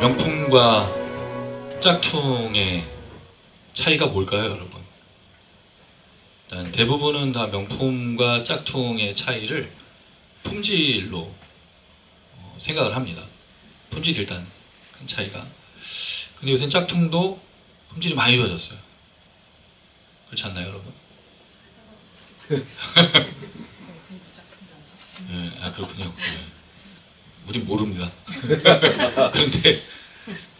명품과 짝퉁의 차이가 뭘까요, 여러분? 일단 대부분은 다 명품과 짝퉁의 차이를 품질로 생각을 합니다. 품질이 일단 큰 차이가. 근데 요새 짝퉁도 품질이 많이 좋아졌어요. 그렇지 않나요, 여러분? 네, 아 그렇군요. 네. 우린 모릅니다. 그런데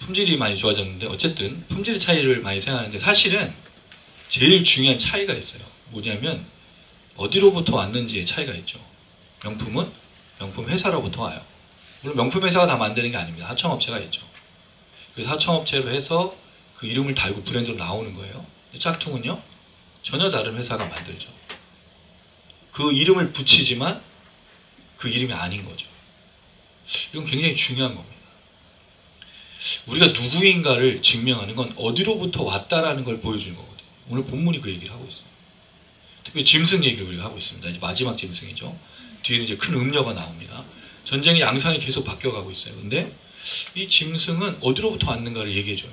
품질이 많이 좋아졌는데 어쨌든 품질의 차이를 많이 생각하는데 사실은 제일 중요한 차이가 있어요. 뭐냐면 어디로부터 왔는지의 차이가 있죠. 명품은 명품 회사로부터 와요. 물론 명품 회사가 다 만드는 게 아닙니다. 하청업체가 있죠. 그래서 하청업체로 해서 그 이름을 달고 브랜드로 나오는 거예요. 짝퉁은요 전혀 다른 회사가 만들죠. 그 이름을 붙이지만 그 이름이 아닌 거죠. 이건 굉장히 중요한 겁니다. 우리가 누구인가를 증명하는 건 어디로부터 왔다라는 걸 보여주는 거거든요. 오늘 본문이 그 얘기를 하고 있어요. 특히 짐승 얘기를 우리가 하고 있습니다. 이제 마지막 짐승이죠. 뒤에는 이제 큰 음녀가 나옵니다. 전쟁의 양상이 계속 바뀌어가고 있어요. 근데 이 짐승은 어디로부터 왔는가를 얘기해줘요.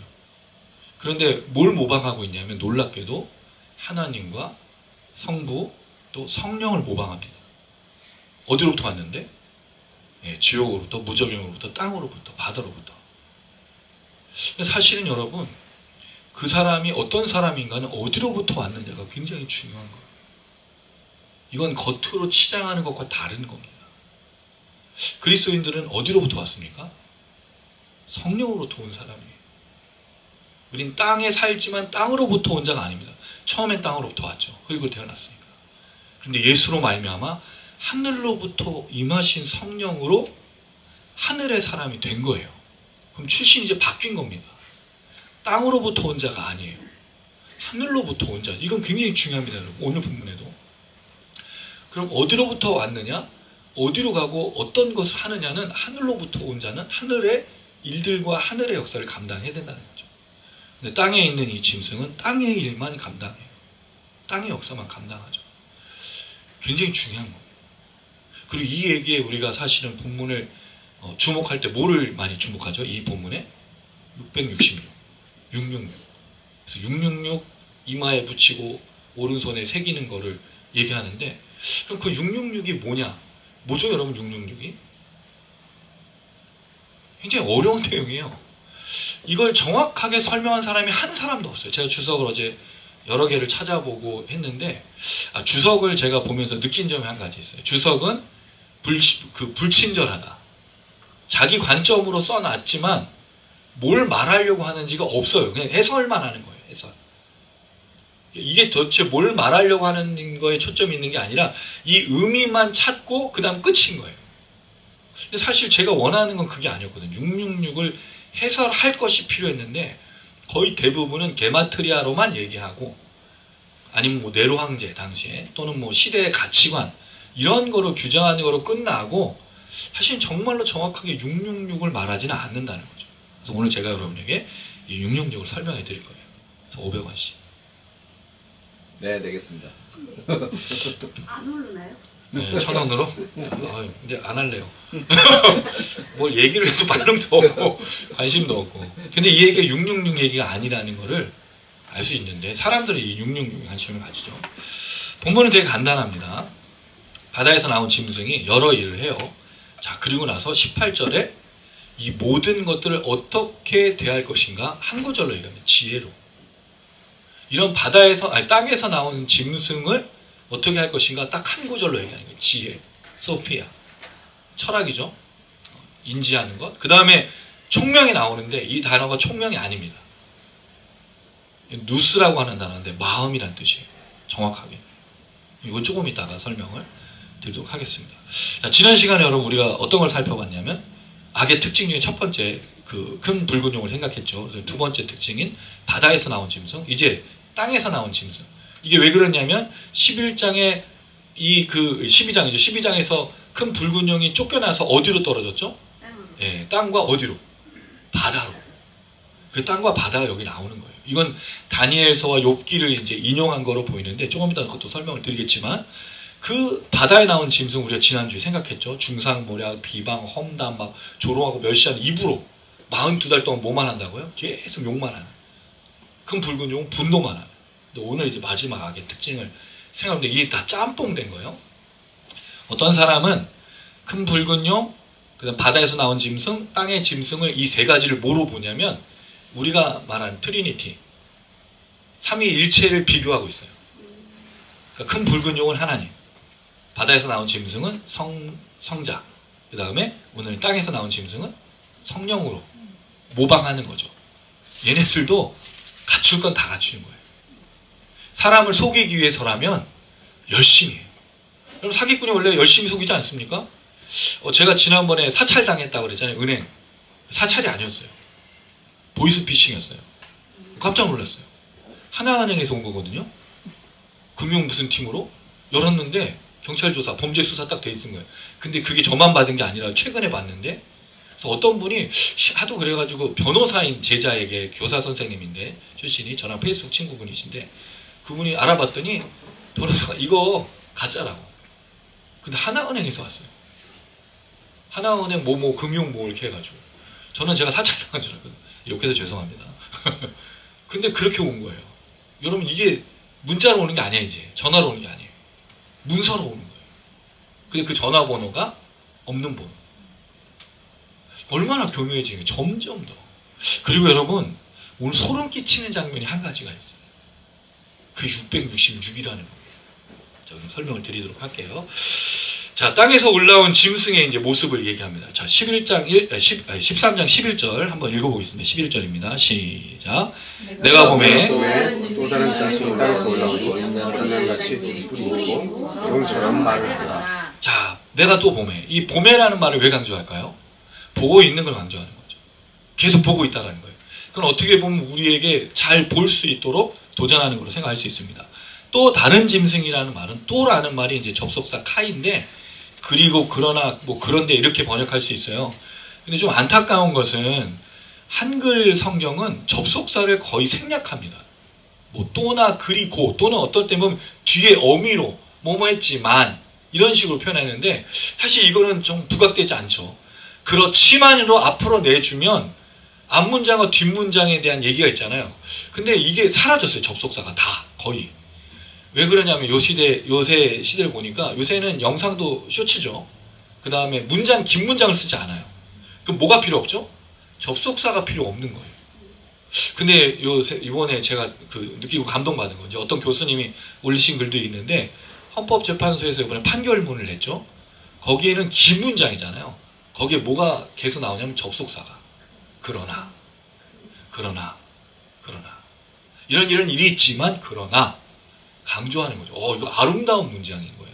그런데 뭘 모방하고 있냐면 놀랍게도 하나님과 성부 또 성령을 모방합니다. 어디로부터 왔는데? 예, 지옥으로부터, 무적영으로부터, 땅으로부터, 바다로부터. 사실은 여러분 그 사람이 어떤 사람인가는 어디로부터 왔느냐가 굉장히 중요한 거예요. 이건 겉으로 치장하는 것과 다른 겁니다. 그리스도인들은 어디로부터 왔습니까? 성령으로부터 온 사람이에요. 우린 땅에 살지만 땅으로부터 온 자가 아닙니다. 처음엔 땅으로부터 왔죠. 흙으로 태어났으니까. 그런데 예수로 말미암아 하늘로부터 임하신 성령으로 하늘의 사람이 된 거예요. 그럼 출신이 이제 바뀐 겁니다. 땅으로부터 온 자가 아니에요. 하늘로부터 온 자. 이건 굉장히 중요합니다, 여러분. 오늘 본문에도. 그럼 어디로부터 왔느냐? 어디로 가고 어떤 것을 하느냐는 하늘로부터 온 자는 하늘의 일들과 하늘의 역사를 감당해야 된다는 거죠. 근데 땅에 있는 이 짐승은 땅의 일만 감당해요. 땅의 역사만 감당하죠. 굉장히 중요한 겁니다. 그리고 이 얘기에 우리가 사실은 본문을 주목할 때 뭐를 많이 주목하죠? 이 본문에 666, 666. 그래서 666 이마에 붙이고 오른손에 새기는 거를 얘기하는데 그럼 그 666이 뭐냐? 뭐죠, 여러분? 666이? 굉장히 어려운 내용이에요. 이걸 정확하게 설명한 사람이 한 사람도 없어요. 제가 주석을 어제 여러 개를 찾아보고 했는데 주석을 제가 보면서 느낀 점이 한 가지 있어요. 주석은 불친절하다. 자기 관점으로 써놨지만 뭘 말하려고 하는지가 없어요. 그냥 해설만 하는 거예요. 해설. 이게 도대체 뭘 말하려고 하는 거에 초점이 있는 게 아니라 이 의미만 찾고 그 다음 끝인 거예요. 근데 사실 제가 원하는 건 그게 아니었거든요. 666을 해설할 것이 필요했는데 거의 대부분은 게마트리아로만 얘기하고 아니면 뭐 네로 황제 당시에 또는 뭐 시대의 가치관 이런 거로 규정하는 거로 끝나고 사실 정말로 정확하게 666을 말하지는 않는다는 거죠. 그래서 오늘 제가 여러분에게 이 666을 설명해 드릴 거예요. 그래서 500원씩. 네, 내겠습니다. 안 오르나요? 네, 1,000원으로? 근데 안 할래요. 뭘 얘기를 해도 반응도 없고 관심도 없고. 근데 이 얘기가 666 얘기가 아니라는 거를 알 수 있는데 사람들이 이 666에 관심을 가지죠. 본문은 되게 간단합니다. 바다에서 나온 짐승이 여러 일을 해요. 자, 그리고 나서 18절에 이 모든 것들을 어떻게 대할 것인가 한 구절로 얘기합니다. 지혜로. 이런 땅에서 나온 짐승을 어떻게 할 것인가 딱 한 구절로 얘기하는 거예요. 지혜, 소피아. 철학이죠. 인지하는 것. 그 다음에 총명이 나오는데 이 단어가 총명이 아닙니다. 누스라고 하는 단어인데 마음이란 뜻이에요. 정확하게. 이건 조금 이따가 설명을 드리도록 하겠습니다. 자, 지난 시간에 여러분 우리가 어떤 걸 살펴봤냐면 악의 특징 중에 첫 번째 그 큰 붉은 용을 생각했죠. 그래서 두 번째 특징인 바다에서 나온 짐승. 이제 땅에서 나온 짐승. 이게 왜 그러냐면 11장에 12장이죠. 12장에서 큰 붉은 용이 쫓겨나서 어디로 떨어졌죠? 예, 땅과 어디로? 바다로. 그 땅과 바다가 여기 나오는 거예요. 이건 다니엘서와 욥기를 이제 인용한 거로 보이는데 조금 이따 그것도 설명을 드리겠지만 그 바다에 나온 짐승 우리가 지난주에 생각했죠. 중상모략, 비방, 험담, 막 조롱하고 멸시하는 입으로 42달 동안 뭐만 한다고요? 계속 욕만 하는. 큰 붉은 용은 분노만 하는. 근데 오늘 이제 마지막 악의 특징을 생각하는데 이게 다 짬뽕된 거예요. 어떤 사람은 큰 붉은 용, 그다음 바다에서 나온 짐승, 땅의 짐승을 이 세 가지를 뭐로 보냐면 우리가 말하는 트리니티, 삼위일체를 비교하고 있어요. 그러니까 큰 붉은 용은 하나님, 바다에서 나온 짐승은 성자, 그 다음에 오늘 땅에서 나온 짐승은 성령으로 모방하는 거죠. 얘네들도 갖출 건 다 갖추는 거예요. 사람을 속이기 위해서라면 열심히 해요. 그럼 사기꾼이 원래 열심히 속이지 않습니까? 제가 지난번에 사찰당했다고 그랬잖아요. 은행. 사찰이 아니었어요. 보이스피싱이었어요. 깜짝 놀랐어요. 하나은행에서 온 거거든요. 금융 무슨 팀으로 열었는데 경찰 조사, 범죄 수사 딱 돼 있는 거예요. 근데 그게 저만 받은 게 아니라 최근에 봤는데, 그래서 어떤 분이 하도 그래가지고 변호사인 제자에게, 교사 선생님인데 출신이 저랑 페이스북 친구분이신데, 그분이 알아봤더니 변호사가 이거 가짜라고. 근데 하나은행에서 왔어요. 하나은행 뭐 금융 뭐 이렇게 해가지고. 저는 제가 사찰당한 줄 알았거든요. 욕해서 죄송합니다. 근데 그렇게 온 거예요. 여러분 이게 문자로 오는 게 아니야. 이제 전화로 오는 게 아니에요. 문서로 오는 거예요. 근데 그 전화번호가 없는 번호. 얼마나 교묘해지는 게 점점 더. 그리고 여러분 오늘 소름 끼치는 장면이 한 가지가 있어요. 그 666이라는 겁니다. 자, 설명을 드리도록 할게요. 자, 땅에서 올라온 짐승의 이제 모습을 얘기합니다. 자, 13장 11절 한번 읽어보겠습니다. 11절입니다. 시작. 내가 보매 또 다른 짐승이 땅에서 올라오고 인간같이 부리고 용처럼 말을 하더라. 자, 내가 또 보매. 이 보매라는 말을 왜 강조할까요? 보고 있는 걸 강조하는 거죠. 계속 보고 있다는 거예요. 그건 어떻게 보면 우리에게 잘 볼 수 있도록 도전하는 걸로 생각할 수 있습니다. 또 다른 짐승이라는 말은 또라는 말이 이제 접속사 카인데, 그리고 그러나 뭐 그런데 이렇게 번역할 수 있어요. 근데 좀 안타까운 것은 한글 성경은 접속사를 거의 생략합니다. 뭐 또나 그리고 또는 어떨 때 보면 뒤에 어미로 뭐뭐 했지만 이런 식으로 표현하는데, 사실 이거는 좀 부각되지 않죠. 그렇지만으로 앞으로 내주면 앞문장과 뒷문장에 대한 얘기가 있잖아요. 근데 이게 사라졌어요. 접속사가 다 거의. 왜 그러냐면 요새 시대를 보니까 요새는 영상도 쇼츠죠. 그 다음에 문장, 긴 문장을 쓰지 않아요. 그럼 뭐가 필요 없죠? 접속사가 필요 없는 거예요. 근데 이번에 제가 느끼고 감동받은 건지, 어떤 교수님이 올리신 글도 있는데, 헌법재판소에서 이번에 판결문을 냈죠. 거기에는 긴 문장이잖아요. 거기에 뭐가 계속 나오냐면 접속사가. 그러나. 이런 일이 있지만, 그러나. 강조하는 거죠. 이거 아름다운 문장인 거예요.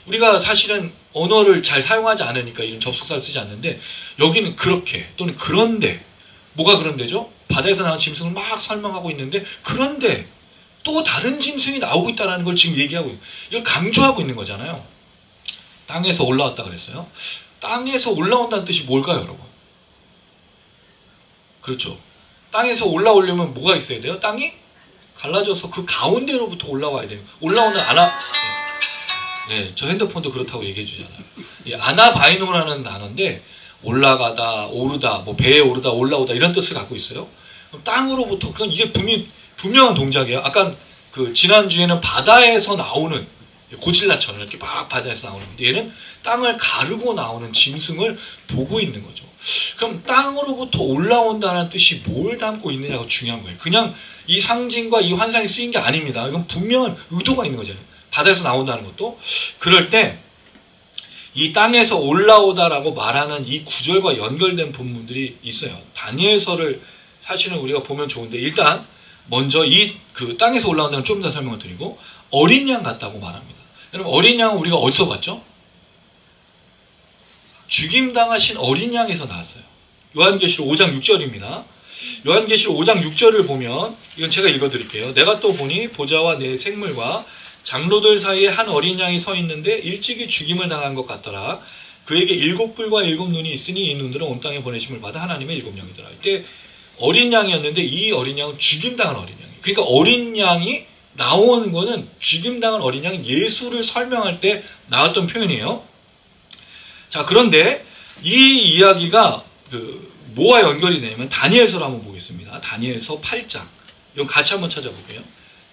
우리가 사실은 언어를 잘 사용하지 않으니까 이런 접속사를 쓰지 않는데, 여기는 그렇게 또는 그런데. 뭐가 그런데죠? 바다에서 나온 짐승을 막 설명하고 있는데, 그런데 또 다른 짐승이 나오고 있다는 걸 지금 얘기하고 있어요. 이걸 강조하고 있는 거잖아요. 땅에서 올라왔다 그랬어요. 땅에서 올라온다는 뜻이 뭘까요, 여러분? 그렇죠. 땅에서 올라오려면 뭐가 있어야 돼요? 땅이 갈라져서 그 가운데로부터 올라와야 돼요. 올라오는 저 핸드폰도 그렇다고 얘기해 주잖아요. 이 아나바이노라는 단어인데, 올라가다, 오르다, 뭐 배에 오르다, 올라오다 이런 뜻을 갖고 있어요. 그럼 땅으로부터, 그건 이게 분명한 동작이에요. 아까 지난주에는 바다에서 나오는, 고질라처럼 이렇게 막 바다에서 나오는데, 얘는 땅을 가르고 나오는 짐승을 보고 있는 거죠. 그럼 땅으로부터 올라온다는 뜻이 뭘 담고 있느냐가 중요한 거예요. 그냥 이 상징과 이 환상이 쓰인 게 아닙니다. 이건 분명한 의도가 있는 거잖아요. 바다에서 나온다는 것도. 그럴 때 이 땅에서 올라오다라고 말하는 이 구절과 연결된 본문들이 있어요. 다니엘서를 사실은 우리가 보면 좋은데, 일단 먼저 그 땅에서 올라온다는 좀 더 설명을 드리고, 어린 양 같다고 말합니다. 여러분, 어린 양은 우리가 어디서 봤죠? 죽임당하신 어린 양에서 나왔어요. 요한계시록 5장 6절입니다. 요한계시록 5장 6절을 보면, 이건 제가 읽어드릴게요. 내가 또 보니 보좌와 내 생물과 장로들 사이에 한 어린 양이 서 있는데 일찍이 죽임을 당한 것 같더라. 그에게 7뿔과 7눈이 있으니 이 눈들은 온 땅에 보내심을 받아 하나님의 7영이더라. 이때 어린 양이었는데 이 어린 양은 죽임당한 어린 양이에요. 그러니까 어린 양이 나오는 거는 죽임당한 어린 양인 예수를 설명할 때 나왔던 표현이에요. 자, 그런데 이 이야기가 뭐와 연결이 되냐면 다니엘서를 한번 보겠습니다. 다니엘서 8장. 이건 같이 한번 찾아볼게요.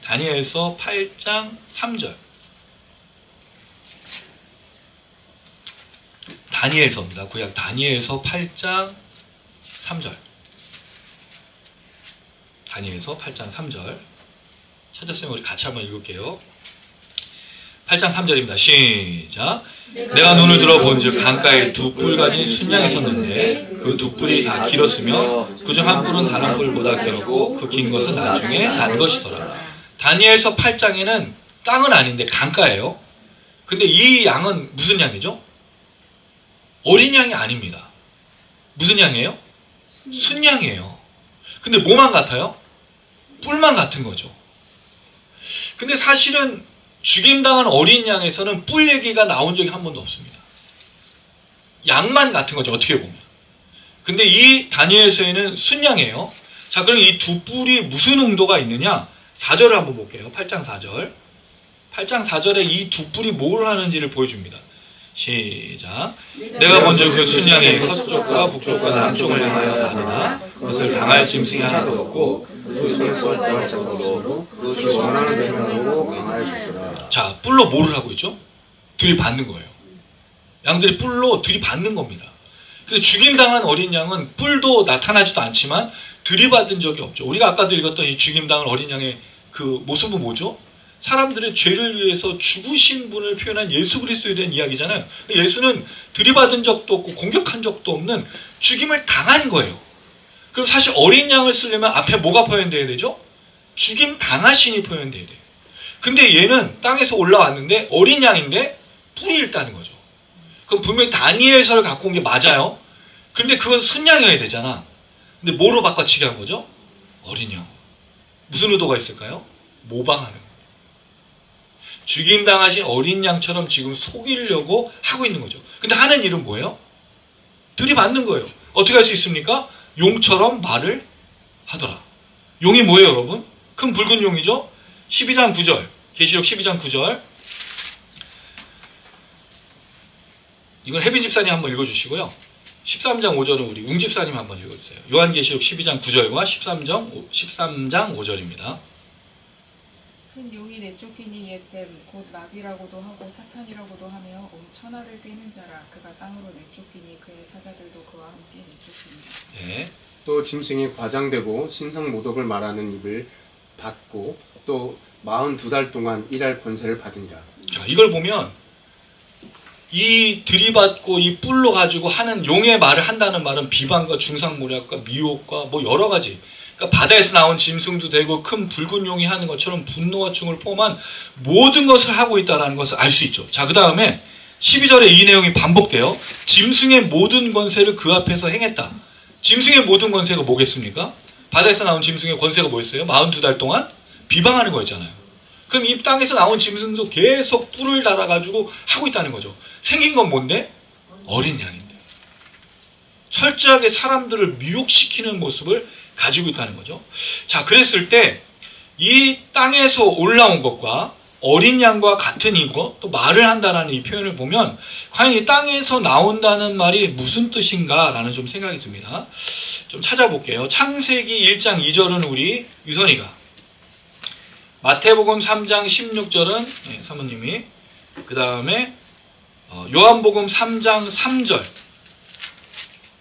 다니엘서 8장 3절. 다니엘서입니다. 구약 다니엘서 8장 3절. 다니엘서 8장 3절. 찾았으면 우리 같이 한번 읽을게요. 8장 3절입니다. 시작. 내가 눈을 들어 본즉 강가에 두 뿔 가진 순양이 섰는데 그 두 뿔이 다 길었으며 그중 한 뿔은 다른 뿔보다 길었고 그 긴 것은 나중에 난 것이더라. 다니엘서 8장에는 땅은 아닌데 강가예요. 근데 이 양은 무슨 양이죠? 어린 양이 아닙니다. 무슨 양이에요? 순양이에요. 근데 뭐만 같아요? 뿔만 같은 거죠. 근데 사실은 죽임당한 어린 양에서는 뿔 얘기가 나온 적이 한 번도 없습니다. 양만 같은 거죠. 어떻게 보면. 근데 이 다니엘서에는 순양이에요. 자, 그럼 이 두 뿔이 무슨 응도가 있느냐? 4절을 한번 볼게요. 8장 4절. 8장 4절에 이 두 뿔이 뭘 하는지를 보여줍니다. 시작. 내가 먼저 그 순양의 서쪽과 북쪽과 남쪽을 향하여 받으나 그것을 당할 짐승이 하나도 없고 그 손에서 떠날 적으로 그 원하는 대로 강하여 주더라. 자, 뿔로 뭐를 하고 있죠? 들이받는 거예요. 양들이 뿔로 들이받는 겁니다. 근데 죽임당한 어린 양은 뿔도 나타나지도 않지만 들이받은 적이 없죠. 우리가 아까도 읽었던 이 죽임당한 어린 양의 그 모습은 뭐죠? 사람들의 죄를 위해서 죽으신 분을 표현한 예수 그리스도에 대한 이야기잖아요. 예수는 들이받은 적도 없고 공격한 적도 없는 죽임을 당한 거예요. 그럼 사실 어린 양을 쓰려면 앞에 뭐가 표현돼야 되죠? 죽임 당하신이 표현돼야 돼요. 근데 얘는 땅에서 올라왔는데 어린 양인데 뿔이 있다는 거죠. 그럼 분명히 다니엘서를 갖고 온 게 맞아요. 근데 그건 순양이어야 되잖아. 근데 뭐로 바꿔치기 한 거죠? 어린 양. 무슨 의도가 있을까요? 모방하는 거예요. 죽임당하신 어린 양처럼 지금 속이려고 하고 있는 거죠. 근데 하는 일은 뭐예요? 들이받는 거예요. 어떻게 할 수 있습니까? 용처럼 말을 하더라. 용이 뭐예요, 여러분? 큰 붉은 용이죠? 12장 9절. 계시록 12장 9절. 이건 혜빈 집사님 한번 읽어주시고요. 13장 5절은 우리 웅 집사님 한번 읽어주세요. 요한계시록 12장 9절과 13장 5절입니다. 큰 용이 내쫓기니 옛됨 곧 마귀라고도 하고 사탄이라고도 하며 온 천하를 꿰는 자라. 그가 땅으로 내쫓기니 그의 사자들도 그와 함께 내쫓기니. 네. 또 짐승이 과장되고 신성 모독을 말하는 입을 받고 또 42달 동안 일할 권세를 받으니라. 자, 이걸 보면 이 들이받고 이 뿔로 가지고 하는 용의 말을 한다는 말은 비방과 중상모략과 미혹과 뭐 여러 가지, 그러니까 바다에서 나온 짐승도 되고 큰 붉은 용이 하는 것처럼 분노와 충을 포함한 모든 것을 하고 있다는 것을 알 수 있죠. 자, 그 다음에 12절에 이 내용이 반복돼요. 짐승의 모든 권세를 그 앞에서 행했다. 짐승의 모든 권세가 뭐겠습니까? 바다에서 나온 짐승의 권세가 뭐였어요? 42달 동안 비방하는 거였잖아요. 그럼 이 땅에서 나온 짐승도 계속 뿔을 달아가지고 하고 있다는 거죠. 생긴 건 뭔데? 어린 양인데. 철저하게 사람들을 미혹시키는 모습을 가지고 있다는 거죠. 자, 그랬을 때 이 땅에서 올라온 것과 어린 양과 같은 이거, 또 말을 한다는 이 표현을 보면 과연 이 땅에서 나온다는 말이 무슨 뜻인가 라는 좀 생각이 듭니다. 좀 찾아볼게요. 창세기 1장 2절은 우리 유선이가, 마태복음 3장 16절은 사모님이, 그 다음에 요한복음 3장 3절,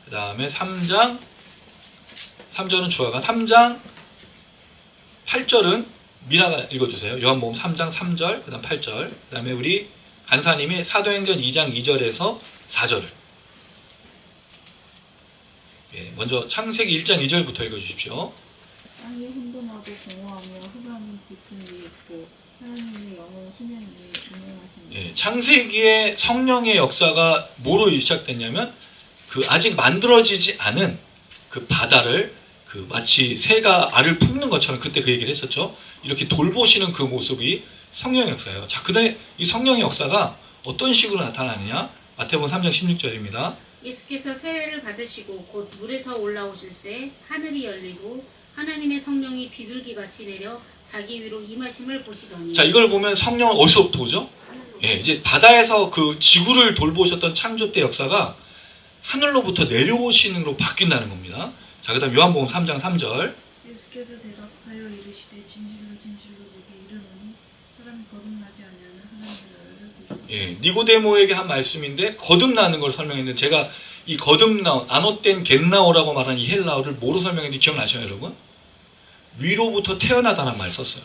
그 다음에 3절은 주아가, 3장 8절은 미나가 읽어주세요. 요한복음 3장 3절, 그 다음 8절, 그 다음에 우리 간사님이 사도행전 2장 2절에서 4절을. 예, 먼저 창세기 1장 2절부터 읽어주십시오. 땅이 혼돈하고 공허하며 흑암이 깊은 위에 있고 하나님의 영은 수면 위에 운행하시니. 예, 창세기의 성령의 역사가 뭐로 시작됐냐면 그 아직 만들어지지 않은 그 바다를 그 마치 새가 알을 품는 것처럼 그때 그 얘기를 했었죠. 이렇게 돌보시는 그 모습이 성령의 역사예요. 자, 근데 이 성령의 역사가 어떤 식으로 나타나느냐? 마태복음 3장 16절입니다. 예수께서 세례를 받으시고 곧 물에서 올라오실새 하늘이 열리고 하나님의 성령이 비둘기같이 내려 자기 위로 임하심을 보시더니. 자, 이걸 보면 성령은 어디서부터 오죠? 예, 이제 바다에서 그 지구를 돌보셨던 창조 때 역사가 하늘로부터 내려오시는 으로 바뀐다는 겁니다. 자, 그 다음 요한복음 3장 3절. 예수께서 대답하여 이르시되 진실로 진실로 내게 이르노니 사람이 거듭나지 않으면 하나님의 나라를 보지 예, 니고데모에게 한 말씀인데 거듭나는 걸 설명했는데 제가 이 거듭나온 아노텐 겟나오라고 말하는 이 헬라어를 뭐로 설명했는지 기억나셔요, 여러분? 위로부터 태어나다는 말 썼어요.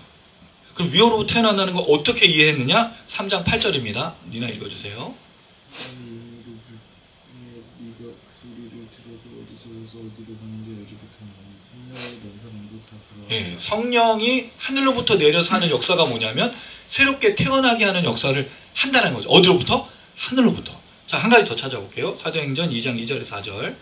그럼 위로부터 태어난다는 걸 어떻게 이해했느냐? 3장 8절입니다. 니나 읽어주세요. 네가 소리를 들어도 어디서 와서 어디로 가는지 여기부터 성령을 낸 사람도 다 그러하라. 예, 성령이 하늘로부터 내려서 하는 역사가 뭐냐면 새롭게 태어나게 하는 역사를 한다는 거죠. 어디로부터? 하늘로부터. 자, 한 가지 더 찾아볼게요. 사도행전 2장 2절에서 4절.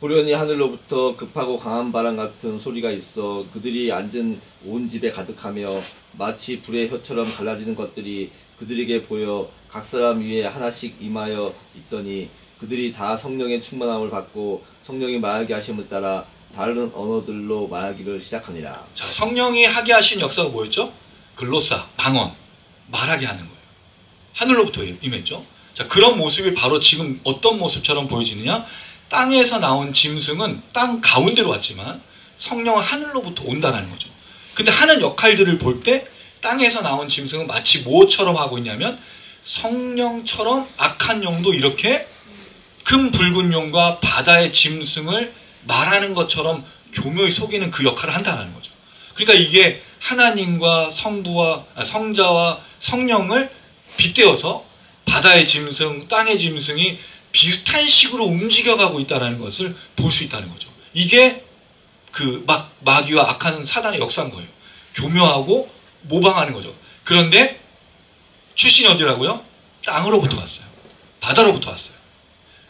후련히 하늘로부터 급하고 강한 바람 같은 소리가 있어 그들이 앉은 온 집에 가득하며 마치 불의 혀처럼 갈라지는 것들이 그들에게 보여 각 사람 위에 하나씩 임하여 있더니 그들이 다 성령의 충만함을 받고 성령이 말하게 하심을 따라 다른 언어들로 말하기를 시작하니라. 자, 성령이 하게 하신 역사가 뭐였죠? 글로사, 방언, 말하게 하는 거예요. 하늘로부터 임했죠. 자, 그런 모습이 바로 지금 어떤 모습처럼 보여지느냐? 땅에서 나온 짐승은 땅 가운데로 왔지만 성령은 하늘로부터 온다는 거죠. 근데 하는 역할들을 볼 때 땅에서 나온 짐승은 마치 뭐처럼 하고 있냐면 성령처럼 악한 영도 이렇게 큰 붉은 용과 바다의 짐승을 말하는 것처럼 교묘히 속이는 그 역할을 한다는 거죠. 그러니까 이게 하나님과 성자와 성령을 빗대어서 바다의 짐승, 땅의 짐승이 비슷한 식으로 움직여가고 있다는 것을 볼 수 있다는 거죠. 이게 그 마귀와 악한 사단의 역사인 거예요. 교묘하고 모방하는 거죠. 그런데 출신이 어디라고요? 땅으로부터 왔어요. 바다로부터 왔어요.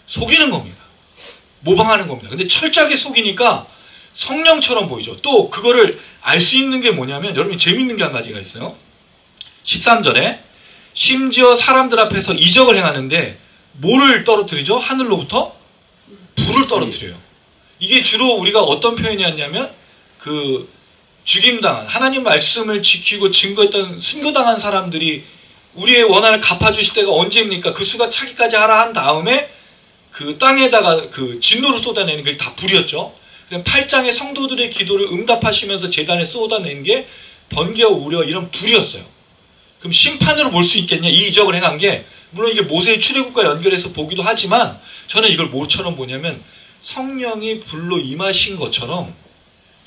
속이는 겁니다. 모방하는 겁니다. 근데 철저하게 속이니까 성령처럼 보이죠. 또 그거를 알 수 있는 게 뭐냐면 여러분이 재밌는 게 한 가지가 있어요. 13절에 심지어 사람들 앞에서 이적을 행하는데 뭐를 떨어뜨리죠? 하늘로부터 불을 떨어뜨려요. 이게 주로 우리가 어떤 표현이었냐면 그 죽임당한 하나님 말씀을 지키고 증거했던 순교당한 사람들이 우리의 원한을 갚아주실 때가 언제입니까? 그 수가 차기까지 하라 한 다음에 그 땅에다가 그 진노를 쏟아내는 게 다 불이었죠. 8장의 성도들의 기도를 응답하시면서 제단에 쏟아낸 게 번개와 우려 이런 불이었어요. 그럼 심판으로 볼 수 있겠냐? 이 이적을 행한 게 물론 이게 모세의 출애굽과 연결해서 보기도 하지만 저는 이걸 뭐처럼 보냐면 성령이 불로 임하신 것처럼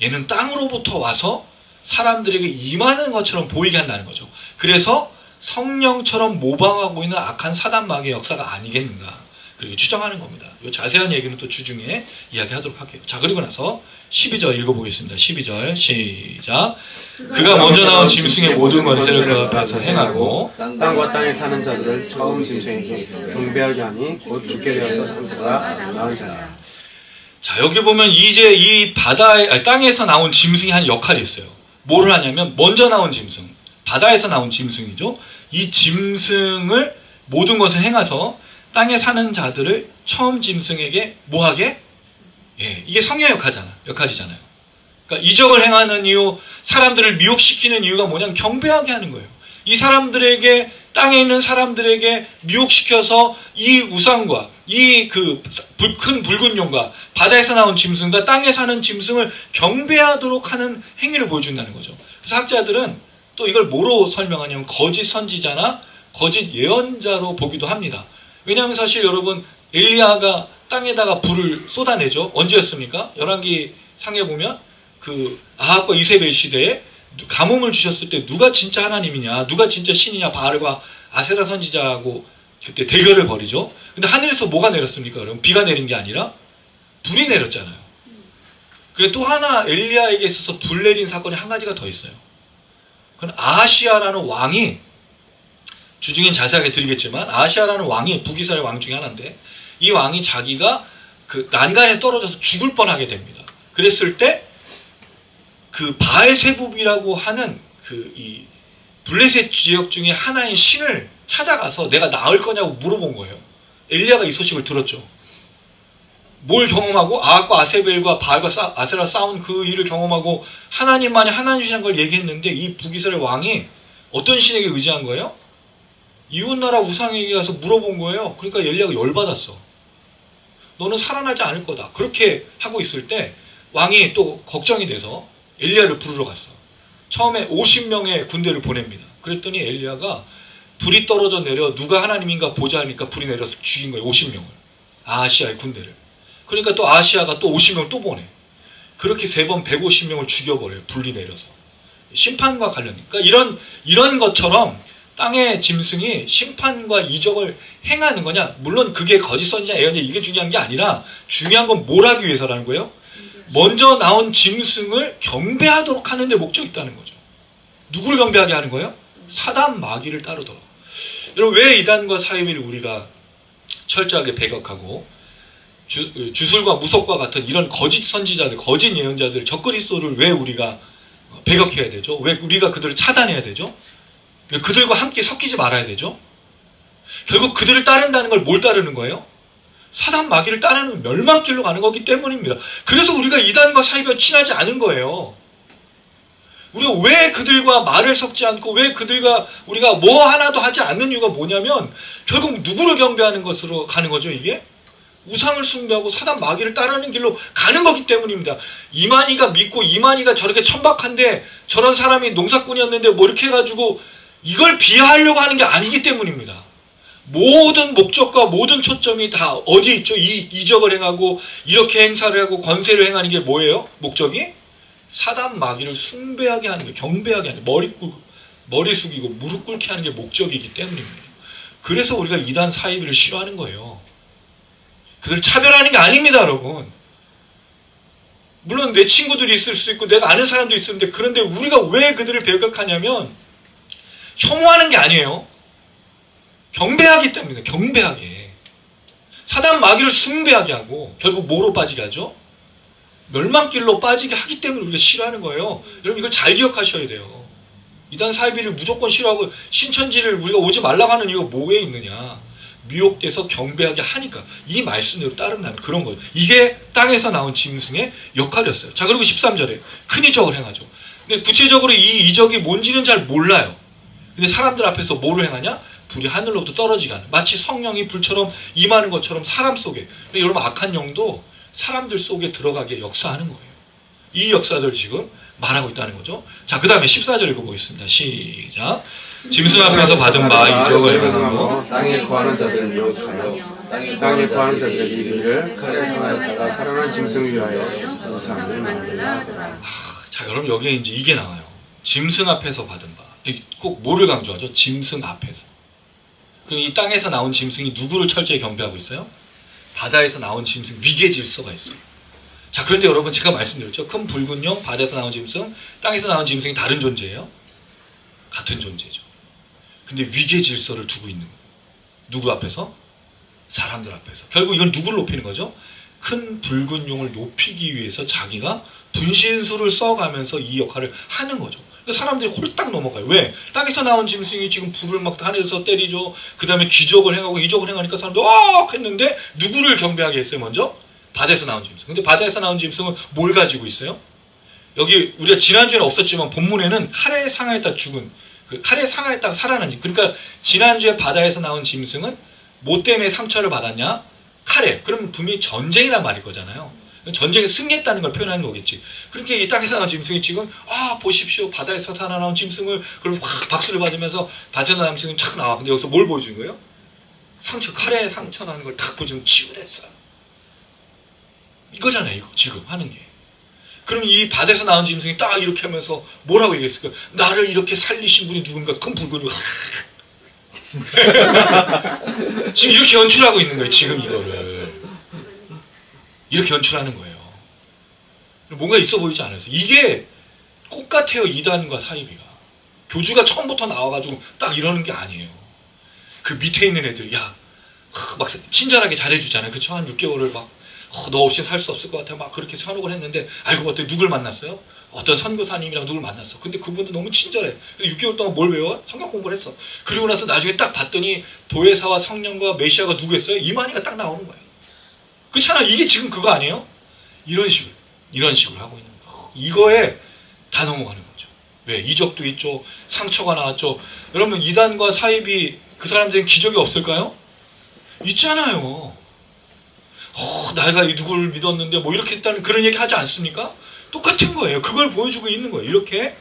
얘는 땅으로부터 와서 사람들에게 임하는 것처럼 보이게 한다는 거죠. 그래서 성령처럼 모방하고 있는 악한 사단 마귀의 역사가 아니겠는가 그렇게 추정하는 겁니다. 이 자세한 얘기는 또 주중에 이야기하도록 할게요. 자, 그리고 나서 12절 읽어보겠습니다. 12절 시작. 그가 먼저 나온 짐승의 모든 권세를 그 앞에서 행하고 땅과 땅에 사는 자들을 처음 짐승에게 경배하게 하니 곧 죽게 되었던 상처가 나은 자니라. 자, 여기 보면 이제 이 땅에서 나온 짐승이 한 역할이 있어요. 뭐를 하냐면 먼저 나온 짐승, 바다에서 나온 짐승이죠. 이 짐승을 모든 것을 행해서 땅에 사는 자들을 처음 짐승에게 뭐하게? 예, 이게 성의 역할이잖아요. 그러니까 이적을 행하는 이유, 사람들을 미혹시키는 이유가 뭐냐면 경배하게 하는 거예요. 이 사람들에게 땅에 있는 사람들에게 미혹시켜서 이 우상과 이 큰 붉은 용과 바다에서 나온 짐승과 땅에 사는 짐승을 경배하도록 하는 행위를 보여준다는 거죠. 그래서 학자들은 또 이걸 뭐로 설명하냐면 거짓 선지자나 거짓 예언자로 보기도 합니다. 왜냐하면 사실 여러분 엘리야가 땅에다가 불을 쏟아내죠. 언제였습니까? 열왕기 상에 보면 그 아합과 이세벨 시대에 가뭄을 주셨을 때 누가 진짜 하나님이냐, 누가 진짜 신이냐, 바알과 아세라 선지자하고 그때 대결을 벌이죠. 근데 하늘에서 뭐가 내렸습니까? 여러분 비가 내린 게 아니라 불이 내렸잖아요. 그리고 또 하나 엘리야에게 있어서 불 내린 사건이 한 가지가 더 있어요. 그건 아하시아라는 왕이 주중엔 자세하게 드리겠지만 아하시아라는 왕이 북이스라엘 왕 중에 하나인데 이 왕이 자기가 그 난간에 떨어져서 죽을 뻔하게 됩니다. 그랬을 때 그 바알세붑이라고 하는 그 이 블레셋 지역 중에 하나인 신을 찾아가서 내가 나을 거냐고 물어본 거예요. 엘리야가 이 소식을 들었죠. 뭘 경험하고 아합과 아세벨과 바알과 아세라 싸운 그 일을 경험하고 하나님만이 하나님이라는 걸 얘기했는데 이 북이스라엘 왕이 어떤 신에게 의지한 거예요? 이웃나라 우상에게 가서 물어본 거예요. 그러니까 엘리야가 열받았어. 너는 살아나지 않을 거다. 그렇게 하고 있을 때 왕이 또 걱정이 돼서 엘리야를 부르러 갔어. 처음에 50명의 군대를 보냅니다. 그랬더니 엘리야가 불이 떨어져 내려 누가 하나님인가 보자 하니까 불이 내려서 죽인 거예요. 50명을. 아하시아의 군대를. 그러니까 또 아하시아가 또 50명을 또 보내. 그렇게 3번 150명을 죽여버려요. 불이 내려서. 심판과 관련. 그러니까 이런 것처럼 땅의 짐승이 심판과 이적을 행하는 거냐? 물론 그게 거짓 선지자 예언자 이게 중요한 게 아니라 중요한 건 뭘 하기 위해서라는 거예요? 먼저 나온 짐승을 경배하도록 하는 데 목적이 있다는 거죠. 누구를 경배하게 하는 거예요? 사단 마귀를 따르도록. 여러분 왜 이단과 사이비를 우리가 철저하게 배격하고 주술과 무속과 같은 이런 거짓 선지자들, 거짓 예언자들, 적그리스도를 왜 우리가 배격해야 되죠? 왜 우리가 그들을 차단해야 되죠? 왜 그들과 함께 섞이지 말아야 되죠? 결국 그들을 따른다는 걸 뭘 따르는 거예요? 사단 마귀를 따르는 멸망길로 가는 거기 때문입니다. 그래서 우리가 이단과 사이비와 친하지 않은 거예요. 우리가 왜 그들과 말을 섞지 않고 왜 그들과 우리가 뭐 하나도 하지 않는 이유가 뭐냐면 결국 누구를 경배하는 것으로 가는 거죠, 이게? 우상을 숭배하고 사단 마귀를 따르는 길로 가는 거기 때문입니다. 이만희가 믿고 이만희가 저렇게 천박한데 저런 사람이 농사꾼이었는데 뭐 이렇게 해가지고 이걸 비하하려고 하는 게 아니기 때문입니다. 모든 목적과 모든 초점이 다 어디에 있죠? 이 이적을 행하고 이렇게 행사를 하고 권세를 행하는 게 뭐예요? 목적이? 사단 마귀를 숭배하게 하는 게 경배하게 하는 게 머리 숙이고 무릎 꿇게 하는 게 목적이기 때문입니다. 그래서 우리가 이단 사이비를 싫어하는 거예요. 그들 차별하는 게 아닙니다, 여러분. 물론 내 친구들이 있을 수 있고 내가 아는 사람도 있는데 그런데 우리가 왜 그들을 배격하냐면 혐오하는 게 아니에요. 경배하기 때문에 경배하게. 사단 마귀를 숭배하게 하고 결국 뭐로 빠지게 하죠? 멸망길로 빠지게 하기 때문에 우리가 싫어하는 거예요. 여러분 이걸 잘 기억하셔야 돼요. 이단 사이비를 무조건 싫어하고 신천지를 우리가 오지 말라고 하는 이유가 뭐에 있느냐. 미혹돼서 경배하게 하니까 이 말씀대로 따른다는 그런 거예요. 이게 땅에서 나온 짐승의 역할이었어요. 자, 그리고 13절에 큰 이적을 행하죠. 근데 구체적으로 이 이적이 뭔지는 잘 몰라요. 근데 사람들 앞에서 뭐를 행하냐? 불이 하늘로부터 떨어지게 하는. 마치 성령이 불처럼 임하는 것처럼 사람 속에. 여러분 악한 영도 사람들 속에 들어가게 역사하는 거예요. 이 역사들 지금 말하고 있다는 거죠. 자, 그 다음에 14절 읽어보겠습니다. 시작. 짐승 앞에서 받은 바 이적을 행하고 땅에 거하는 자들을 미혹하여 땅에 거하는 자들의 이르기를 칼에 상하였다가 살아난 짐승을 위하여 우상을 만들라 하더라. 자, 여러분 여기에 이제 이게 나와요. 짐승 앞에서 받은 바. 꼭 뭐를 강조하죠? 짐승 앞에서. 그럼 이 땅에서 나온 짐승이 누구를 철저히 경배하고 있어요? 바다에서 나온 짐승, 위계 질서가 있어요. 자, 그런데 여러분 제가 말씀드렸죠. 큰 붉은 용, 바다에서 나온 짐승, 땅에서 나온 짐승이 다른 존재예요? 같은 존재죠. 근데 위계 질서를 두고 있는 거예요. 누구 앞에서? 사람들 앞에서. 결국 이건 누구를 높이는 거죠? 큰 붉은 용을 높이기 위해서 자기가 분신술을 써가면서 이 역할을 하는 거죠. 사람들이 홀딱 넘어가요. 왜? 땅에서 나온 짐승이 지금 불을 막 하늘에서 때리죠. 그 다음에 기적을 행하고 이적을 행하니까 사람들이 했는데 누구를 경배하게 했어요? 먼저? 바다에서 나온 짐승. 근데 바다에서 나온 짐승은 뭘 가지고 있어요? 여기 우리가 지난주에는 없었지만 본문에는 칼에 상하였다 죽은 칼에 상하였다가 살아난 짐. 그러니까 지난주에 바다에서 나온 짐승은 뭐 때문에 상처를 받았냐? 칼에. 그러면 분명히 전쟁이란 말일 거잖아요. 전쟁에 승리했다는 걸 표현하는 거겠지. 그렇게 이 땅에서 나온 짐승이 지금 보십시오. 바다에서 살아나온 짐승을 그럼 확 박수를 받으면서 바다에서 나온 짐승이 탁 나와. 근데 여기서 뭘 보여준 거예요? 상처, 칼에 상처 나는 걸 탁 보여주면 치유됐어요. 이거잖아요. 이거 지금 하는 게. 그럼 이 바다에서 나온 짐승이 딱 이렇게 하면서 뭐라고 얘기했을까요? 나를 이렇게 살리신 분이 누군가 큰 붉은 지금 이렇게 연출하고 있는 거예요. 지금 이거를. 이렇게 연출하는 거예요. 뭔가 있어 보이지 않아요. 이게 똑같아요. 이단과 사이비가. 교주가 처음부터 나와가지고 딱 이러는 게 아니에요. 그 밑에 있는 애들, 막 친절하게 잘해주잖아요. 그쵸? 한 6개월을 막, 너 없이 살 수 없을 것 같아. 막 그렇게 선혹을 했는데, 알고 봤더니 누굴 만났어요? 어떤 선교사님이랑 누굴 만났어. 근데 그분도 너무 친절해. 6개월 동안 뭘 배워? 성경 공부를 했어. 그리고 나서 나중에 딱 봤더니 도회사와 성령과 메시아가 누구였어요? 이만희가 딱 나오는 거예요. 그렇잖아. 이게 지금 그거 아니에요? 이런 식으로 하고 있는 거예요. 이거에 다 넘어가는 거죠. 왜? 이적도 있죠. 상처가 나왔죠. 여러분 이단과 사입이 그 사람들은 기적이 없을까요? 있잖아요. 내가 이 누구를 믿었는데 뭐 이렇게 했다는 그런 얘기 하지 않습니까? 똑같은 거예요. 그걸 보여주고 있는 거예요. 이렇게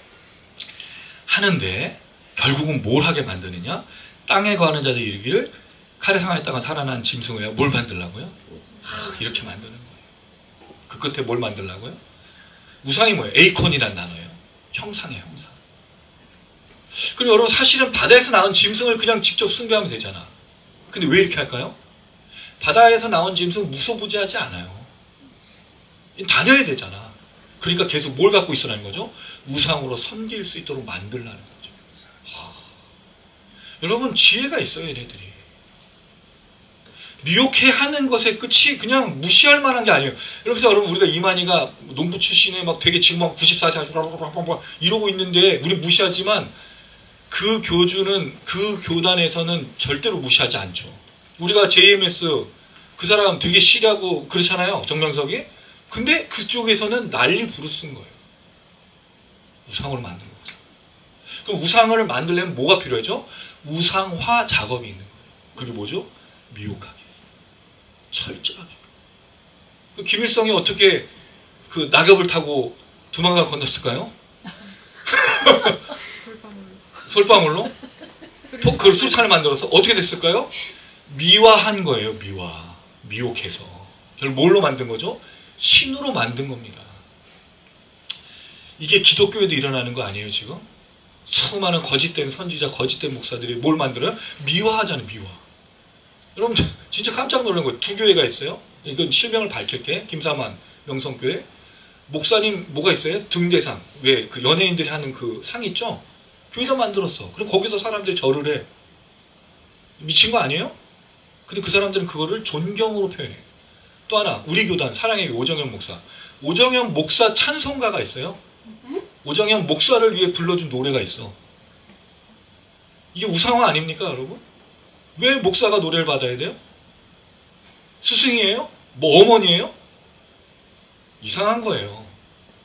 하는데 결국은 뭘 하게 만드느냐? 땅에 거하는 자들이 이르기를 칼에 상하였다가 살아난 짐승이야. 뭘 만들라고요? 이렇게 만드는 거예요. 그 끝에 뭘 만들라고요? 우상이 뭐예요? 에이콘이라는 단어예요. 형상이에요, 형상. 그리고 여러분 사실은 바다에서 나온 짐승을 그냥 직접 숭배하면 되잖아. 근데 왜 이렇게 할까요? 바다에서 나온 짐승 무소부지하지 않아요. 다녀야 되잖아. 그러니까 계속 뭘 갖고 있으라는 거죠? 우상으로 섬길 수 있도록 만들라는 거죠. 여러분 지혜가 있어요, 얘네들이. 미혹해 하는 것의 끝이 그냥 무시할 만한 게 아니에요. 그래서 여러분 우리가 이만희가 농부 출신에 막 되게 지금 막 94세 이러고 있는데 우리 무시하지만 그 교주는 그 교단에서는 절대로 무시하지 않죠. 우리가 JMS 그 사람 되게 시리하고 그렇잖아요. 정명석이. 근데 그쪽에서는 난리 부르쓴 거예요. 우상으로 만드는 거죠. 그럼 우상을 만들려면 뭐가 필요하죠? 우상화 작업이 있는 거예요. 그게 뭐죠? 미혹하게. 철저하게. 그 김일성이 어떻게 그 낙엽을 타고 두만강을 건넜을까요? 솔방울로? 그 수찬을 만들어서 어떻게 됐을까요? 미화한 거예요. 미혹해서. 결국 뭘로 만든 거죠? 신으로 만든 겁니다. 이게 기독교에도 일어나는 거 아니에요, 지금? 수많은 거짓된 선지자, 거짓된 목사들이 뭘 만들어요? 미화하잖아요, 미화. 여러분, 진짜 깜짝 놀란 거예요. 두 교회가 있어요. 이건 실명을 밝힐게. 김사만 명성교회. 목사님 뭐가 있어요? 등대상. 왜? 그 연예인들이 하는 그 상 있죠? 교회도 만들었어. 그럼 거기서 사람들이 절을 해. 미친 거 아니에요? 근데 그 사람들은 그거를 존경으로 표현해. 또 하나, 우리 교단, 사랑의 오정현 목사. 오정현 목사 찬송가가 있어요. 오정현 목사를 위해 불러준 노래가 있어. 이게 우상화 아닙니까, 여러분? 왜 목사가 노래를 받아야 돼요? 스승이에요? 뭐 어머니예요? 이상한 거예요.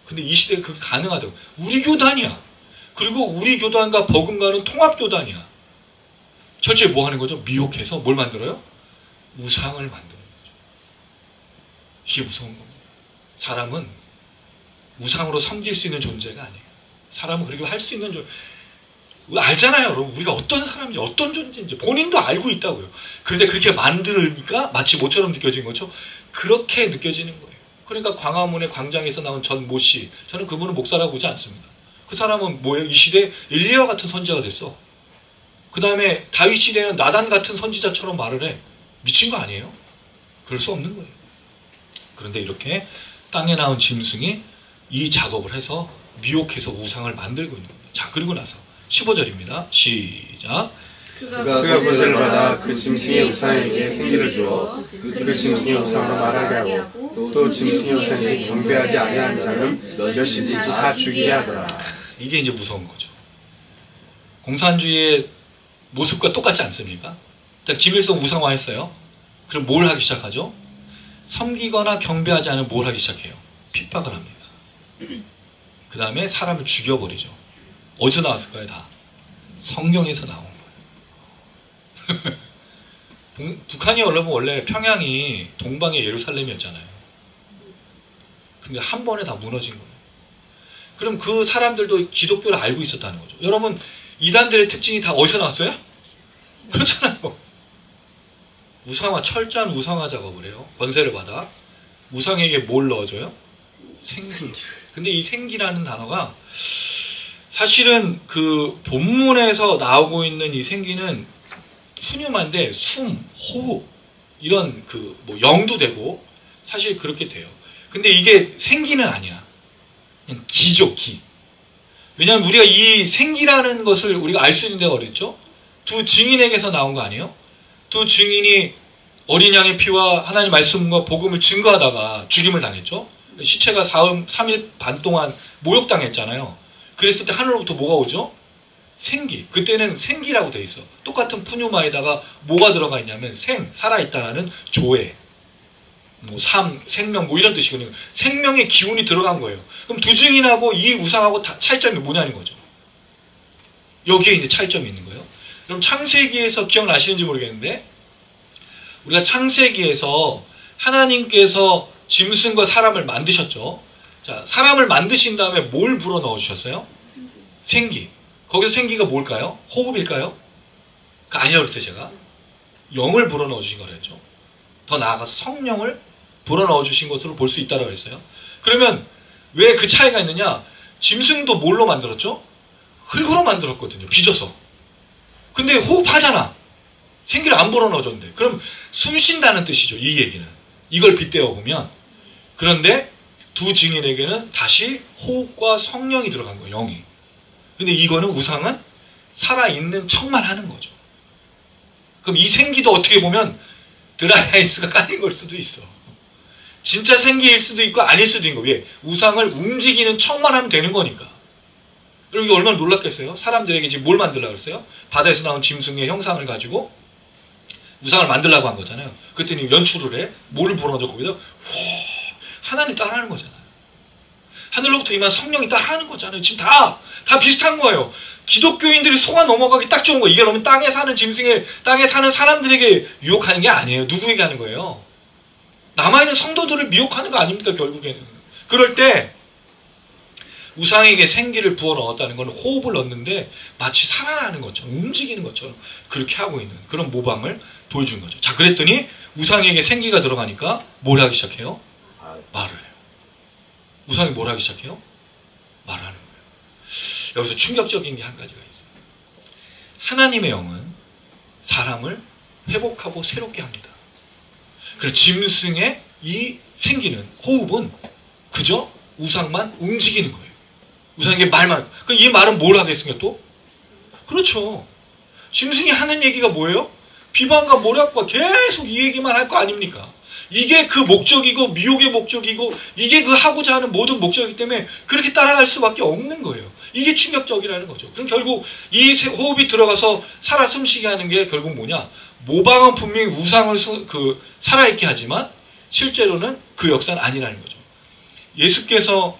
근데 이 시대에 그게 가능하다고. 우리 교단이야. 그리고 우리 교단과 버금가는 통합교단이야. 철저히 뭐 하는 거죠? 미혹해서 뭘 만들어요? 우상을 만드는 거죠. 이게 무서운 겁니다. 사람은 우상으로 섬길 수 있는 존재가 아니에요. 사람은 그렇게 할 수 있는 존재. 알잖아요, 여러분. 우리가 어떤 사람인지, 어떤 존재인지 본인도 알고 있다고요. 그런데 그렇게 만들니까 마치 모처럼 느껴지는 거죠. 그렇게 느껴지는 거예요. 그러니까 광화문의 광장에서 나온 전 모 씨, 저는 그분을 목사라고 보지 않습니다. 그 사람은 뭐예요? 이 시대에 엘리야와 같은 선지자가 됐어. 그 다음에 다윗 시대에는 나단 같은 선지자처럼 말을 해. 미친 거 아니에요? 그럴 수 없는 거예요. 그런데 이렇게 땅에 나온 짐승이 이 작업을 해서 미혹해서 우상을 만들고 있는 겁니다. 자, 그리고 나서 15절입니다. 시작. 그가 권세를 받아 그 짐승의 우상에게 생기를 주어 그 짐승의 우상으로 말하게 하고 또 짐승의 우상에게 경배하지 아니하는 자는 몇이든지 다 죽이게 하더라. 이게 이제 무서운 거죠. 공산주의의 모습과 똑같지 않습니까? 일단 김일성 우상화했어요. 그럼 뭘 하기 시작하죠? 섬기거나 경배하지 않으면 뭘 하기 시작해요? 핍박을 합니다. 그 다음에 사람을 죽여버리죠. 어디서 나왔을까요? 다 성경에서 나온 거예요. 북한이 여러분 원래 평양이 동방의 예루살렘이었잖아요. 근데 한 번에 다 무너진 거예요. 그럼 그 사람들도 기독교를 알고 있었다는 거죠. 여러분 이단들의 특징이 다 어디서 나왔어요? 그렇잖아요. 우상화, 철저한 우상화 작업을 해요. 권세를 받아. 우상에게 뭘 넣어줘요? 생기. 근데 이 생기라는 단어가 사실은 그 본문에서 나오고 있는 이 생기는 푸념한데 숨, 호흡 이런 그 뭐 영도 되고 사실 그렇게 돼요. 근데 이게 생기는 아니야. 그냥 기죠, 기. 왜냐하면 우리가 이 생기라는 것을 우리가 알 수 있는 데가 어딨죠? 두 증인에게서 나온 거 아니에요? 두 증인이 어린 양의 피와 하나님 말씀과 복음을 증거하다가 죽임을 당했죠? 시체가 3일 반 동안 모욕당했잖아요. 그랬을 때 하늘로부터 뭐가 오죠? 생기. 그때는 생기라고 돼 있어. 똑같은 푸뉴마에다가 뭐가 들어가 있냐면 살아있다라는 조회. 뭐 생명 뭐 이런 뜻이거든요. 생명의 기운이 들어간 거예요. 그럼 두 증인하고 이 우상하고 다 차이점이 뭐냐는 거죠. 여기에 이제 차이점이 있는 거예요. 그럼 창세기에서 기억나시는지 모르겠는데 우리가 창세기에서 하나님께서 짐승과 사람을 만드셨죠. 자, 사람을 만드신 다음에 뭘 불어 넣어 주셨어요? 생기. 거기서 생기가 뭘까요? 호흡일까요? 아니라고 그랬어요, 제가. 영을 불어 넣어 주신 거랬죠. 더 나아가서 성령을 불어 넣어 주신 것으로 볼 수 있다고 그랬어요. 그러면 왜 그 차이가 있느냐? 짐승도 뭘로 만들었죠? 흙으로 만들었거든요. 빚어서. 근데 호흡하잖아. 생기를 안 불어 넣어줬는데. 그럼 숨 쉰다는 뜻이죠. 이 얘기는. 이걸 빗대어 보면. 그런데 두 증인에게는 다시 호흡과 성령이 들어간 거예요. 영이. 근데 이거는 우상은 살아있는 척만 하는 거죠. 그럼 이 생기도 어떻게 보면 드라이아이스가 깔린 걸 수도 있어. 진짜 생기일 수도 있고 아닐 수도 있는 거. 왜? 우상을 움직이는 척만 하면 되는 거니까. 여러분 이게 얼마나 놀랍겠어요? 사람들에게 지금 뭘 만들려고 했어요? 바다에서 나온 짐승의 형상을 가지고 우상을 만들려고 한 거잖아요. 그랬더니 연출을 해. 뭐를 불어넣어 거기다? 하나님 따라하는 거잖아요. 하늘로부터 임한 성령이 따라하는 거잖아요. 지금 다 비슷한 거예요. 기독교인들이 속아 넘어가기 딱 좋은 거예요. 이게 그러면 땅에 사는 짐승의, 땅에 사는 사람들에게 유혹하는 게 아니에요. 누구에게 하는 거예요? 남아있는 성도들을 미혹하는 거 아닙니까, 결국에는. 그럴 때 우상에게 생기를 부어 넣었다는 건 호흡을 넣는데 마치 살아나는 것처럼, 움직이는 것처럼 그렇게 하고 있는 그런 모방을 보여준 거죠. 자, 그랬더니 우상에게 생기가 들어가니까 뭘 하기 시작해요? 말을 해요. 우상이 뭘 하기 시작해요? 말하는 거예요. 여기서 충격적인 게 한 가지가 있어요. 하나님의 영은 사람을 회복하고 새롭게 합니다. 그래서 짐승의 이 생기는 호흡은 그저 우상만 움직이는 거예요. 우상에게 말만. 그럼 이 말은 뭘 하겠습니까 또? 그렇죠. 짐승이 하는 얘기가 뭐예요? 비방과 모략과 계속 이 얘기만 할 거 아닙니까? 이게 그 목적이고 미혹의 목적이고 이게 그 하고자 하는 모든 목적이기 때문에 그렇게 따라갈 수밖에 없는 거예요. 이게 충격적이라는 거죠. 그럼 결국 이 호흡이 들어가서 살아 숨쉬게 하는 게 결국 뭐냐? 모방은 분명히 우상을 살아있게 하지만 실제로는 그 역사는 아니라는 거죠. 예수께서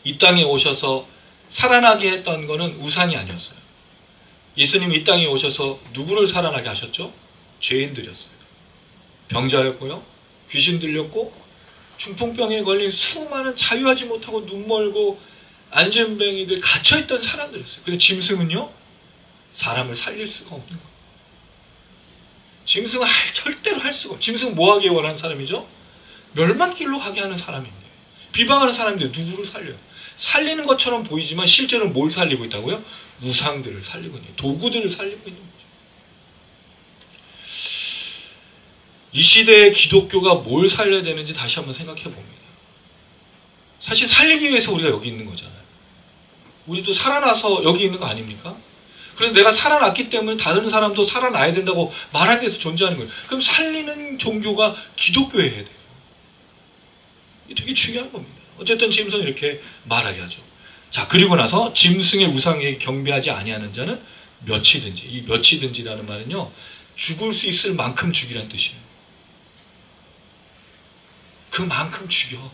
이 땅에 오셔서 살아나게 했던 거는 우상이 아니었어요. 예수님이 이 땅에 오셔서 누구를 살아나게 하셨죠? 죄인들이었어요. 병자였고요. 귀신 들렸고 중풍병에 걸린 수많은 자유하지 못하고 눈멀고 안전뱅이들 갇혀있던 사람들이었어요. 근데 짐승은요? 사람을 살릴 수가 없는 거예요. 짐승은 절대로 할 수가 없어요. 짐승은 뭐 하기 원하는 사람이죠? 멸망길로 가게 하는 사람인데 비방하는 사람인데 누구를 살려요? 살리는 것처럼 보이지만 실제로는 뭘 살리고 있다고요? 우상들을 살리고 있는 거예요. 도구들을 살리고 있는 거죠. 이 시대의 기독교가 뭘 살려야 되는지 다시 한번 생각해 봅니다. 사실 살리기 위해서 우리가 여기 있는 거잖아요. 우리도 살아나서 여기 있는 거 아닙니까? 그래서 내가 살아났기 때문에 다른 사람도 살아나야 된다고 말하기 위해서 존재하는 거예요. 그럼 살리는 종교가 기독교여야 돼요. 이게 되게 중요한 겁니다. 어쨌든 짐승은 이렇게 말하게 하죠. 자, 그리고 나서 짐승의 우상에 경배하지 아니하는 자는 몇이든지, 이 몇이든지라는 말은요, 죽을 수 있을 만큼 죽이라는 뜻이에요. 그만큼 죽여.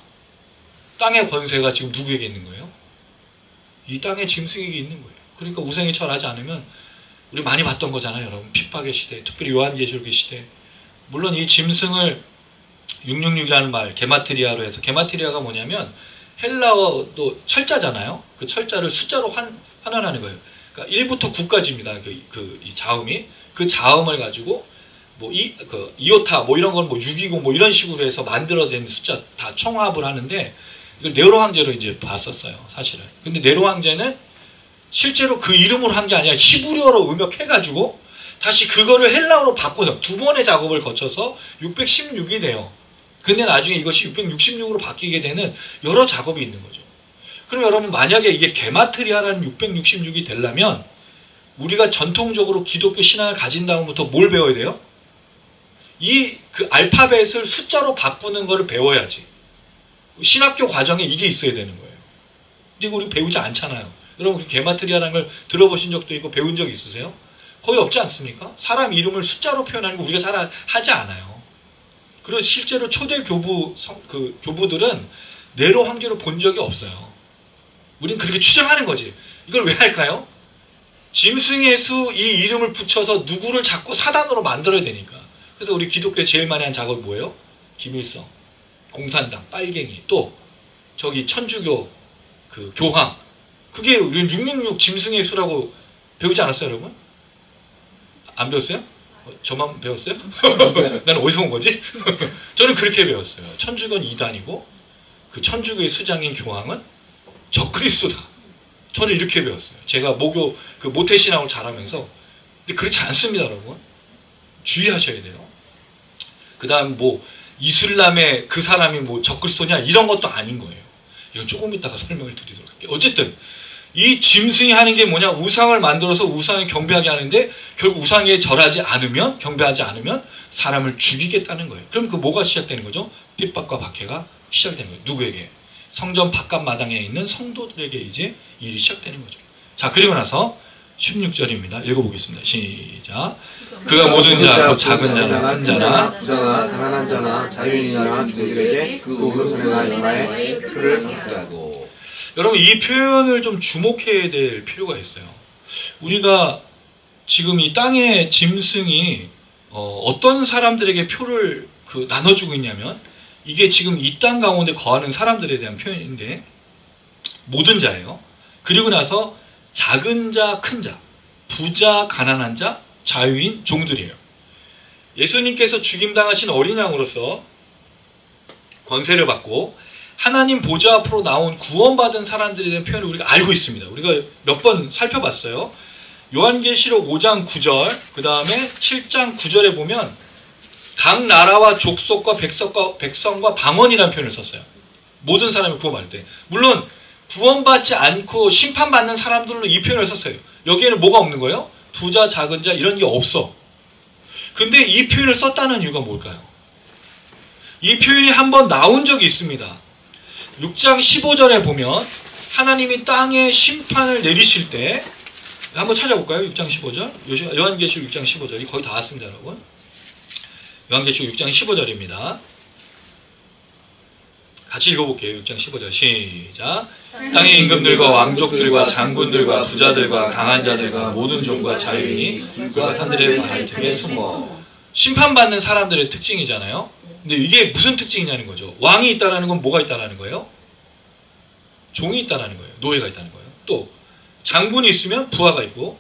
땅의 권세가 지금 누구에게 있는 거예요? 이 땅의 짐승에게 있는 거예요. 그러니까 우상에 절하지 않으면 우리 많이 봤던 거잖아요, 여러분. 핍박의 시대, 특별히 요한계시록의 시대. 물론 이 짐승을 666이라는 말, 게마트리아로 해서, 게마트리아가 뭐냐면 헬라어도 철자잖아요. 그 철자를 숫자로 환원하는 거예요. 그러니까 1부터 9까지입니다. 이 자음이. 그 자음을 가지고 뭐 이오타 뭐 이런 건 뭐 620 뭐 이런 식으로 해서 만들어진 숫자 다 총합을 하는데 이걸 네로 황제로 이제 봤었어요, 사실은. 근데 네로 황제는 실제로 그 이름으로 한 게 아니라 히브리어로 음역해가지고 다시 그거를 헬라어로 바꿔서 두 번의 작업을 거쳐서 616이 돼요. 근데 나중에 이것이 666으로 바뀌게 되는 여러 작업이 있는 거죠. 그럼 여러분 만약에 이게 게마트리아라는 666이 되려면 우리가 전통적으로 기독교 신앙을 가진 다음부터 뭘 배워야 돼요? 그 알파벳을 숫자로 바꾸는 거를 배워야지. 신학교 과정에 이게 있어야 되는 거예요. 근데 이거 우리 배우지 않잖아요. 여러분 우리 게마트리아라는 걸 들어보신 적도 있고 배운 적 있으세요? 거의 없지 않습니까? 사람 이름을 숫자로 표현하는 거 우리가 잘 하지 않아요. 그리고 실제로 초대 교부들은 네로 황제로 본 적이 없어요. 우린 그렇게 추정하는 거지. 이걸 왜 할까요? 짐승의 수 이 이름을 붙여서 누구를 자꾸 사단으로 만들어야 되니까. 그래서 우리 기독교에 제일 많이 한 작업이 뭐예요? 김일성, 공산당, 빨갱이, 또 저기 천주교 그 교황, 그게 우리 666 짐승의 수라고 배우지 않았어요, 여러분? 안 배웠어요? 저만 배웠어요? 나는 어디서 온 거지? 저는 그렇게 배웠어요. 천주교는 이단이고 그 천주교의 수장인 교황은 적그리스도다. 저는 이렇게 배웠어요. 제가 모교 그 모태신앙을 잘하면서. 근데 그렇지 않습니다, 여러분. 주의하셔야 돼요. 그 다음 뭐 이슬람의 그 사람이 뭐 적그리스도냐 이런 것도 아닌 거예요. 이건 조금 이따가 설명을 드리도록 할게요. 어쨌든 이 짐승이 하는 게 뭐냐, 우상을 만들어서 우상에 경배하게 하는데 결국 우상에 절하지 않으면, 경배하지 않으면 사람을 죽이겠다는 거예요. 그럼 그 뭐가 시작되는 거죠? 핍박과 박해가 시작되는 거예요. 누구에게? 성전 바깥 마당에 있는 성도들에게 이제 일이 시작되는 거죠. 자, 그리고 나서 16절입니다. 읽어보겠습니다. 시작. 그가 모든 자, 곧 작은 자나 큰 자나 부자나 가난한 자나 자유인이나 종들에게 그 오른손이나 이마에 표를 받게 하고. 여러분, 이 표현을 좀 주목해야 될 필요가 있어요. 우리가 지금 이 땅의 짐승이 어떤 사람들에게 표를 나눠주고 있냐면, 이게 지금 이 땅 가운데 거하는 사람들에 대한 표현인데, 모든 자예요. 그리고 나서 작은 자, 큰 자, 부자, 가난한 자, 자유인, 종들이에요. 예수님께서 죽임당하신 어린 양으로서 권세를 받고 하나님 보좌 앞으로 나온 구원받은 사람들에 대한 표현을 우리가 알고 있습니다. 우리가 몇 번 살펴봤어요. 요한계시록 5장 9절, 그 다음에 7장 9절에 보면 각 나라와 족속과 백성과 방언이라는 표현을 썼어요. 모든 사람이 구원받을 때. 물론 구원받지 않고 심판받는 사람들로 이 표현을 썼어요. 여기에는 뭐가 없는 거예요? 부자, 작은 자 이런 게 없어. 근데 이 표현을 썼다는 이유가 뭘까요? 이 표현이 한번 나온 적이 있습니다. 6장 15절에 보면 하나님이 땅에 심판을 내리실 때, 한번 찾아볼까요? 6장 15절. 요한계시록 6장 15절이 거의 다 왔습니다, 여러분. 요한계시록 6장 15절입니다. 같이 읽어볼게요. 6장 15절 시작. 땅의 임금들과 왕족들과 장군들과 부자들과 강한 자들과 모든 종과 자유인이 그가 산들의 발 틈에 숨어. 심판받는 사람들의 특징이잖아요. 근데 이게 무슨 특징이냐는 거죠. 왕이 있다는 건 뭐가 있다는 거예요? 종이 있다는 거예요. 노예가 있다는 거예요. 또 장군이 있으면 부하가 있고,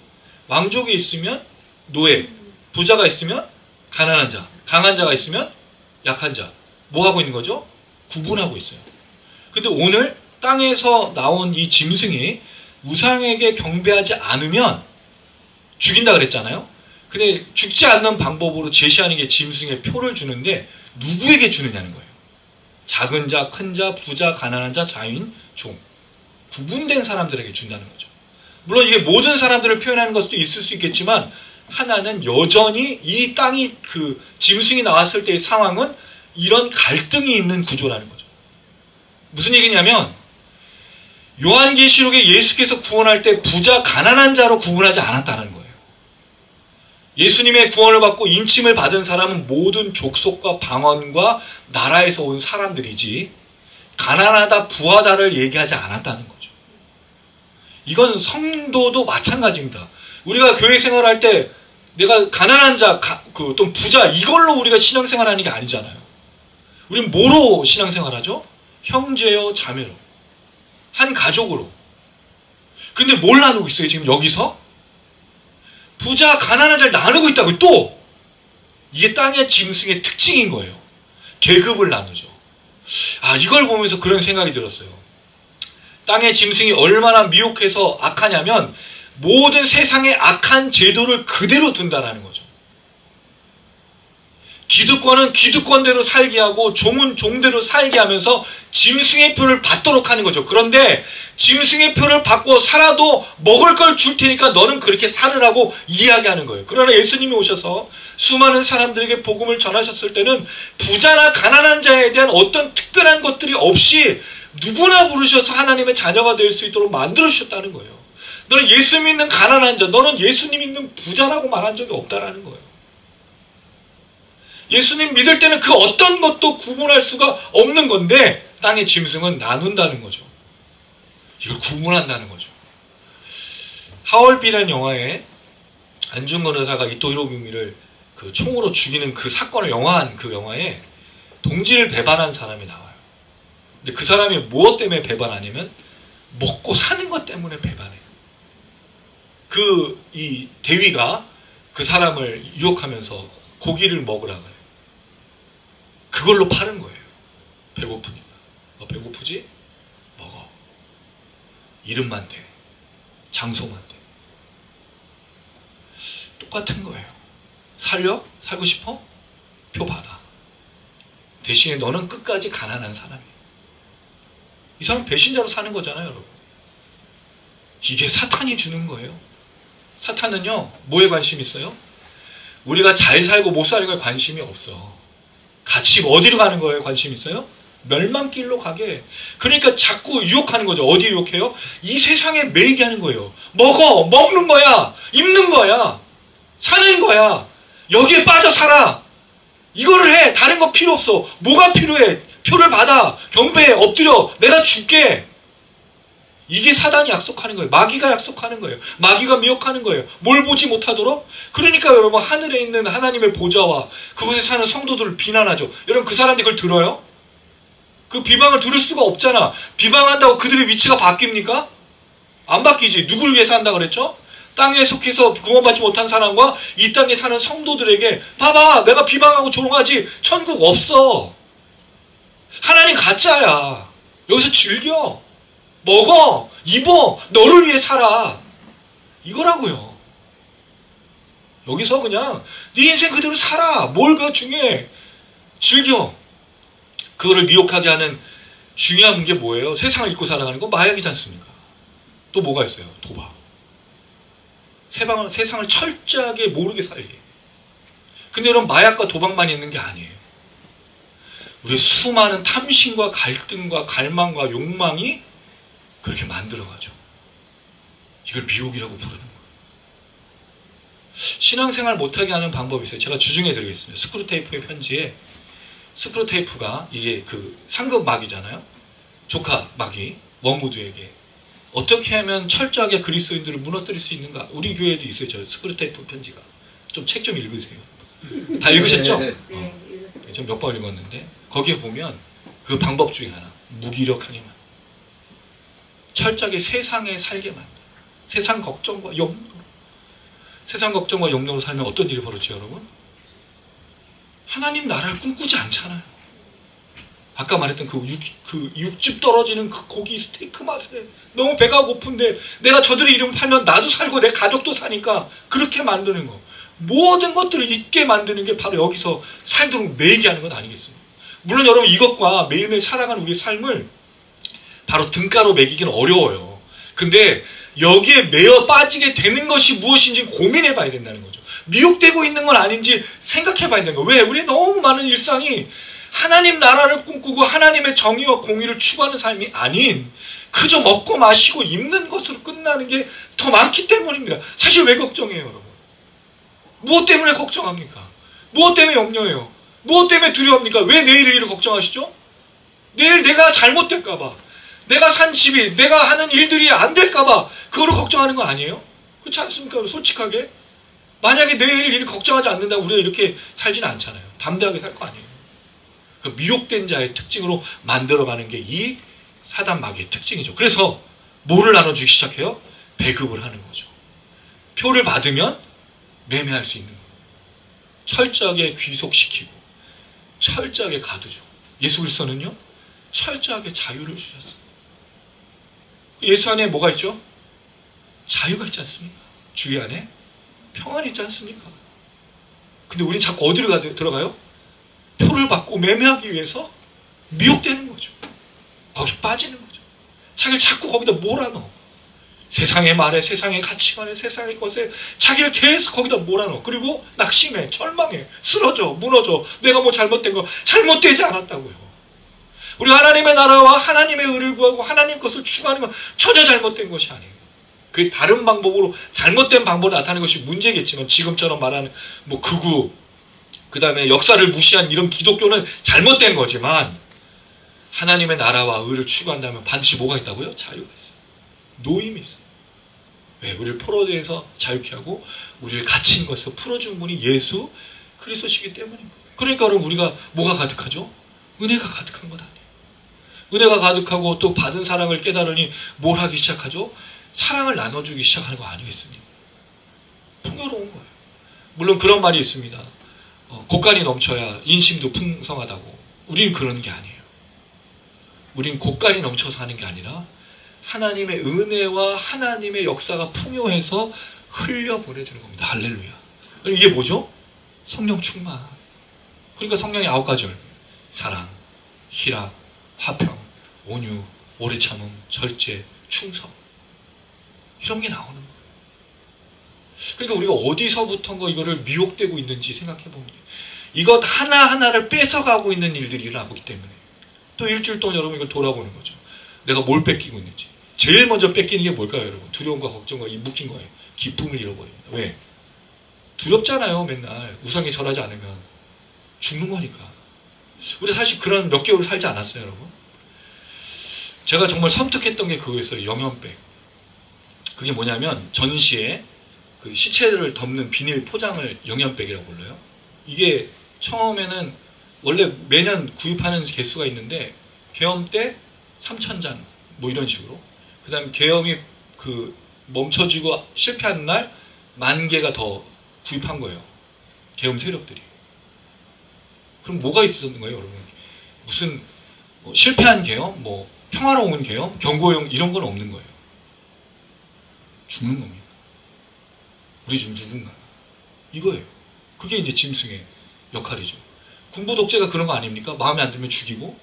왕족이 있으면 노예, 부자가 있으면 가난한 자, 강한 자가 있으면 약한 자. 뭐 하고 있는 거죠? 구분하고 있어요. 근데 오늘 땅에서 나온 이 짐승이 우상에게 경배하지 않으면 죽인다 그랬잖아요. 근데 죽지 않는 방법으로 제시하는 게 짐승의 표를 주는데 누구에게 주느냐는 거예요. 작은 자, 큰 자, 부자, 가난한 자, 자유인, 종. 구분된 사람들에게 준다는 거죠. 물론 이게 모든 사람들을 표현하는 것도 있을 수 있겠지만, 하나는 여전히 이 땅이 짐승이 나왔을 때의 상황은 이런 갈등이 있는 구조라는 거죠. 무슨 얘기냐면, 요한계시록에 예수께서 구원할 때 부자, 가난한 자로 구분하지 않았다는 거예요. 예수님의 구원을 받고 인침을 받은 사람은 모든 족속과 방언과 나라에서 온 사람들이지, 가난하다, 부하다를 얘기하지 않았다는 거죠. 이건 성도도 마찬가지입니다. 우리가 교회 생활할 때 내가 가난한 자, 또 부자, 이걸로 우리가 신앙생활 하는 게 아니잖아요. 우리는 뭐로 신앙생활하죠? 형제요, 자매로. 한 가족으로. 근데 뭘 나누고 있어요, 지금 여기서? 부자, 가난한 자를 나누고 있다고요, 또! 이게 땅의 짐승의 특징인 거예요. 계급을 나누죠. 이걸 보면서 그런 생각이 들었어요. 땅의 짐승이 얼마나 미혹해서 악하냐면, 모든 세상의 악한 제도를 그대로 둔다는 거죠. 기득권은 기득권대로 살게 하고 종은 종대로 살게 하면서 짐승의 표를 받도록 하는 거죠. 그런데 짐승의 표를 받고 살아도 먹을 걸 줄 테니까 너는 그렇게 살으라고 이야기하는 거예요. 그러나 예수님이 오셔서 수많은 사람들에게 복음을 전하셨을 때는 부자나 가난한 자에 대한 어떤 특별한 것들이 없이 누구나 부르셔서 하나님의 자녀가 될 수 있도록 만들어주셨다는 거예요. 너는 예수 믿는 가난한 자, 너는 예수님 믿는 부자라고 말한 적이 없다라는 거예요. 예수님 믿을 때는 그 어떤 것도 구분할 수가 없는 건데, 땅의 짐승은 나눈다는 거죠. 이걸 구분한다는 거죠. 하얼빈이라는 영화에 안중근 의사가 이토 히로부미를 총으로 죽이는 그 사건을 영화한 그 영화에 동지를 배반한 사람이 나와요. 근데 그 사람이 무엇 때문에 배반하냐면 먹고 사는 것 때문에 배반해요. 이 대위가 그 사람을 유혹하면서 고기를 먹으라 그래요. 그걸로 파는 거예요. 배고프니까. 너 배고프지? 먹어. 이름만 돼. 장소만 돼. 똑같은 거예요. 살려? 살고 싶어? 표 받아. 대신에 너는 끝까지 가난한 사람이에요. 이 사람 배신자로 사는 거잖아요, 여러분. 이게 사탄이 주는 거예요. 사탄은요, 뭐에 관심이 있어요? 우리가 잘 살고 못 사는 거에 관심이 없어. 같이 어디로 가는 거에 관심이 있어요? 멸망길로 가게. 그러니까 자꾸 유혹하는 거죠. 어디 유혹해요? 이 세상에 매이게 하는 거예요. 먹어! 먹는 거야! 입는 거야! 사는 거야! 여기에 빠져 살아! 이거를 해! 다른 거 필요 없어! 뭐가 필요해? 표를 받아! 경배해! 엎드려! 내가 줄게! 이게 사단이 약속하는 거예요. 마귀가 약속하는 거예요. 마귀가 미혹하는 거예요. 뭘 보지 못하도록? 그러니까 여러분 하늘에 있는 하나님의 보좌와 그곳에 사는 성도들을 비난하죠. 여러분 그 사람들이 그걸 들어요? 그 비방을 들을 수가 없잖아. 비방한다고 그들의 위치가 바뀝니까? 안 바뀌지. 누굴 위해서 한다고 그랬죠? 땅에 속해서 구원받지 못한 사람과 이 땅에 사는 성도들에게 봐봐 내가 비방하고 조롱하지 천국 없어. 하나님 가짜야. 여기서 즐겨. 먹어, 입어, 너를 위해 살아. 이거라고요. 여기서 그냥 네 인생 그대로 살아. 뭘가 중요해. 즐겨. 그거를 미혹하게 하는 중요한 게 뭐예요? 세상을 잊고 살아가는 건 마약이지 않습니까? 또 뭐가 있어요? 도박. 세상을 철저하게 모르게 살게. 근데 여러분 마약과 도박만 있는 게 아니에요. 우리의 수많은 탐심과 갈등과 갈망과 욕망이 그렇게 만들어가죠. 이걸 미혹이라고 부르는 거예요. 신앙생활 못하게 하는 방법이 있어요. 제가 주중에 드리겠습니다. 스크루테이프의 편지에 스크루테이프가 이게 그 상급 마귀잖아요. 조카 마귀 원구두에게 어떻게 하면 철저하게 그리스도인들을 무너뜨릴 수 있는가. 우리 교회에도 있어요. 저 스크루테이프 편지가. 좀 책 좀 읽으세요. 다 읽으셨죠? 네. 전 몇 번 읽었는데 거기에 보면 그 방법 중에 하나. 무기력하게만. 철저하게 세상에 살게 만들어. 세상 걱정과 염려로. 세상 걱정과 염려로 살면 어떤 일이 벌어지죠, 여러분? 하나님 나라를 꿈꾸지 않잖아요. 아까 말했던 그 육즙 떨어지는 그 고기 스테이크 맛에 너무 배가 고픈데 내가 저들의 이름을 팔면 나도 살고 내 가족도 사니까 그렇게 만드는 거. 모든 것들을 잊게 만드는 게 바로 여기서 살도록 매이게 하는 것 아니겠습니까? 물론 여러분 이것과 매일매일 살아가는 우리의 삶을 바로 등가로 매기기는 어려워요. 근데 여기에 매어 빠지게 되는 것이 무엇인지 고민해 봐야 된다는 거죠. 미혹되고 있는 건 아닌지 생각해 봐야 되는 거예요. 왜? 우리 너무 많은 일상이 하나님 나라를 꿈꾸고 하나님의 정의와 공의를 추구하는 삶이 아닌 그저 먹고 마시고 입는 것으로 끝나는 게 더 많기 때문입니다. 사실 왜 걱정해요, 여러분? 무엇 때문에 걱정합니까? 무엇 때문에 염려해요? 무엇 때문에 두려워합니까? 왜 내일 일을 걱정하시죠? 내일 내가 잘못될까 봐. 내가 산 집이, 내가 하는 일들이 안 될까 봐 그거를 걱정하는 거 아니에요? 그렇지 않습니까? 솔직하게. 만약에 내일 일을 걱정하지 않는다면 우리가 이렇게 살지는 않잖아요. 담대하게 살 거 아니에요. 그 미혹된 자의 특징으로 만들어가는 게 이 사단 마귀의 특징이죠. 그래서 뭐를 나눠주기 시작해요? 배급을 하는 거죠. 표를 받으면 매매할 수 있는 거예요. 철저하게 귀속시키고 철저하게 가두죠. 예수 그리스도는요 철저하게 자유를 주셨어요. 예수 안에 뭐가 있죠? 자유가 있지 않습니까? 주의 안에 평안이 있지 않습니까? 근데 우리는 자꾸 어디로 들어가요? 표를 받고 매매하기 위해서 미혹되는 거죠. 거기 빠지는 거죠. 자기를 자꾸 거기다 몰아넣어. 세상의 말에, 세상의 가치관에, 세상의 것에 자기를 계속 거기다 몰아넣어. 그리고 낙심해, 절망해, 쓰러져, 무너져. 내가 뭐 잘못된 거 잘못되지 않았다고요. 우리 하나님의 나라와 하나님의 의를 구하고 하나님 것을 추구하는 건 전혀 잘못된 것이 아니에요. 그 다른 방법으로 잘못된 방법으로 나타나는 것이 문제겠지만 지금처럼 말하는 뭐 극우, 그 다음에 역사를 무시한 이런 기독교는 잘못된 거지만 하나님의 나라와 의를 추구한다면 반드시 뭐가 있다고요? 자유가 있어요. 노임이 있어요. 왜? 우리를 포로되어서 자유케 하고 우리를 갇힌 것에서 풀어준 분이 예수 그리스도시기 때문입니다. 그러니까 여러분 우리가 뭐가 가득하죠? 은혜가 가득한 것 아니에요. 은혜가 가득하고 또 받은 사랑을 깨달으니 뭘 하기 시작하죠? 사랑을 나눠주기 시작하는 거 아니겠습니까? 풍요로운 거예요. 물론 그런 말이 있습니다. 곳간이 넘쳐야 인심도 풍성하다고. 우리는 그런 게 아니에요. 우리는 곳간이 넘쳐서 하는 게 아니라 하나님의 은혜와 하나님의 역사가 풍요해서 흘려보내주는 겁니다. 할렐루야. 이게 뭐죠? 성령 충만. 그러니까 성령의 9가지 얼굴. 사랑, 희락, 화평, 온유, 오래 참음, 절제, 충성. 이런 게 나오는 거예요. 그러니까 우리가 어디서부터인가 이거를 미혹되고 있는지 생각해 봅니다. 이것 하나하나를 뺏어가고 있는 일들이 일어나고 있기 때문에 또 일주일 동안 여러분 이걸 돌아보는 거죠. 내가 뭘 뺏기고 있는지. 제일 먼저 뺏기는 게 뭘까요, 여러분? 두려움과 걱정과 이 묶인 거예요. 기쁨을 잃어버립니다. 왜? 두렵잖아요, 맨날. 우상에 절하지 않으면. 죽는 거니까. 우리 사실 그런 몇 개월 살지 않았어요, 여러분? 제가 정말 섬뜩했던 게 그거였어요. 영연백. 그게 뭐냐면 전시에 그 시체를 덮는 비닐 포장을 영연백이라고 불러요. 이게 처음에는 원래 매년 구입하는 개수가 있는데 계엄 때 3,000장 뭐 이런 식으로. 그 다음에 계엄이 그 멈춰지고 실패한 날 10,000개가 더 구입한 거예요. 계엄 세력들이. 그럼 뭐가 있었던 거예요, 여러분? 무슨 뭐 실패한 계엄, 뭐 평화로운 계엄, 경고용 이런 건 없는 거예요. 죽는 겁니다. 우리 중 누군가. 이거예요. 그게 이제 짐승의 역할이죠. 군부 독재가 그런 거 아닙니까? 마음에 안 들면 죽이고,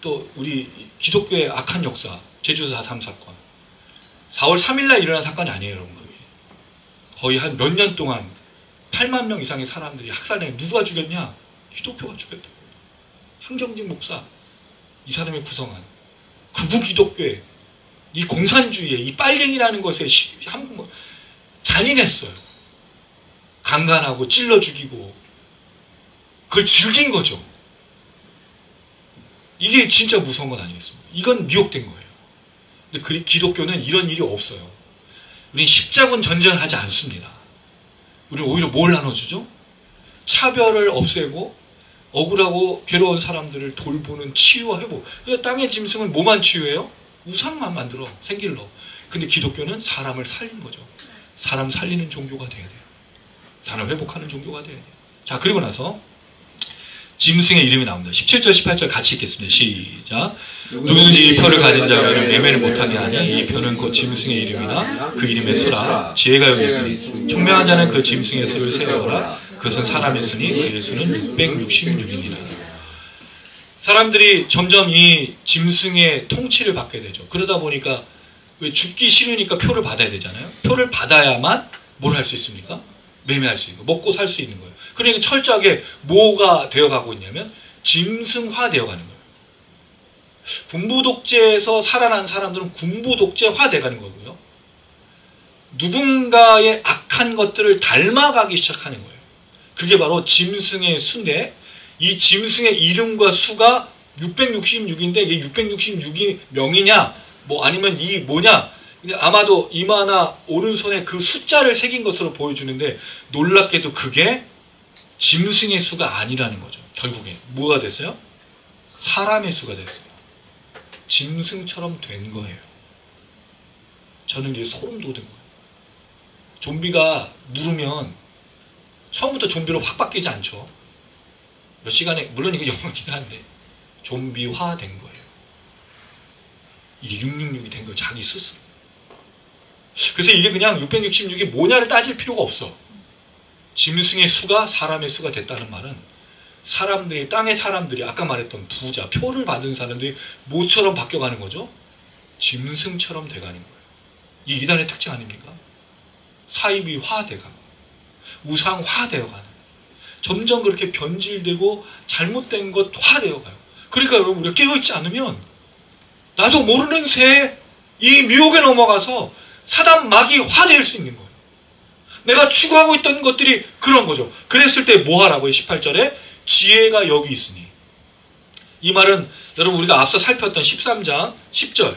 또 우리 기독교의 악한 역사, 제주 4.3 사건. 4월 3일날 일어난 사건이 아니에요, 여러분. 그게. 거의 한 몇 년 동안 8만 명 이상의 사람들이 학살당해. 누가 죽였냐? 기독교가 죽였다. 한경직 목사. 이 사람이 구성한 극우 기독교의 이 공산주의의 이 빨갱이라는 것에 잔인했어요. 강간하고 찔러 죽이고 그걸 즐긴 거죠. 이게 진짜 무서운 건 아니겠습니까? 이건 미혹된 거예요. 근데 기독교는 이런 일이 없어요. 우리는 십자군 전쟁을 하지 않습니다. 우리는 오히려 뭘 나눠주죠? 차별을 없애고 억울하고 괴로운 사람들을 돌보는 치유와 회복. 그러니까 땅의 짐승은 뭐만 치유해요? 우상만 만들어 생길러. 근데 기독교는 사람을 살린 거죠. 사람 살리는 종교가 돼야 돼요. 사람 회복하는 종교가 돼야 돼요. 자, 그리고 나서 짐승의 이름이 나옵니다. 17절 18절 같이 읽겠습니다. 시작. 누구든지 이 표를 가진 자는 매매를 못하게 하니 이 표는 곧 짐승의 이름이나 그 이름의 수라. 지혜가 여기 있으니 총명한 자는 그 짐승의 수를 세어라. 그것은 사람의 수니 그의 수는 666이니라. 사람들이 점점 이 짐승의 통치를 받게 되죠. 그러다 보니까 왜 죽기 싫으니까 표를 받아야 되잖아요. 표를 받아야만 뭘 할 수 있습니까? 매매할 수 있는 거, 먹고 살 수 있는 거예요. 그러니까 철저하게 뭐가 되어가고 있냐면 짐승화 되어가는 거예요. 군부 독재에서 살아난 사람들은 군부 독재화 돼가는 거고요. 누군가의 악한 것들을 닮아가기 시작하는 거예요. 그게 바로 짐승의 수인데 이 짐승의 이름과 수가 666인데 이게 666이 명이냐 뭐 아니면 이 뭐냐, 근데 아마도 이마나 오른손에 그 숫자를 새긴 것으로 보여주는데 놀랍게도 그게 짐승의 수가 아니라는 거죠. 결국에 뭐가 됐어요? 사람의 수가 됐어요. 짐승처럼 된 거예요. 저는 이제 소름 돋은 거예요. 좀비가 물으면 처음부터 좀비로 확 바뀌지 않죠. 몇 시간에, 물론 이거 영화긴 한데 좀비화 된 거예요. 이게 666이 된 거예요. 자기 스스로. 그래서 이게 그냥 666이 뭐냐를 따질 필요가 없어. 짐승의 수가 사람의 수가 됐다는 말은 사람들이, 땅의 사람들이 아까 말했던 부자, 표를 받은 사람들이 뭐처럼 바뀌어가는 거죠? 짐승처럼 돼가는 거예요. 이 이단의 특징 아닙니까? 사이비화돼가고 우상화되어가는, 점점 그렇게 변질되고 잘못된 것 화되어가요. 그러니까 여러분 우리가 깨어있지 않으면 나도 모르는 새에 이 미혹에 넘어가서 사단 마귀 화될 수 있는 거예요. 내가 추구하고 있던 것들이 그런 거죠. 그랬을 때 뭐 하라고요? 18절에 지혜가 여기 있으니. 이 말은 여러분 우리가 앞서 살폈던 13장 10절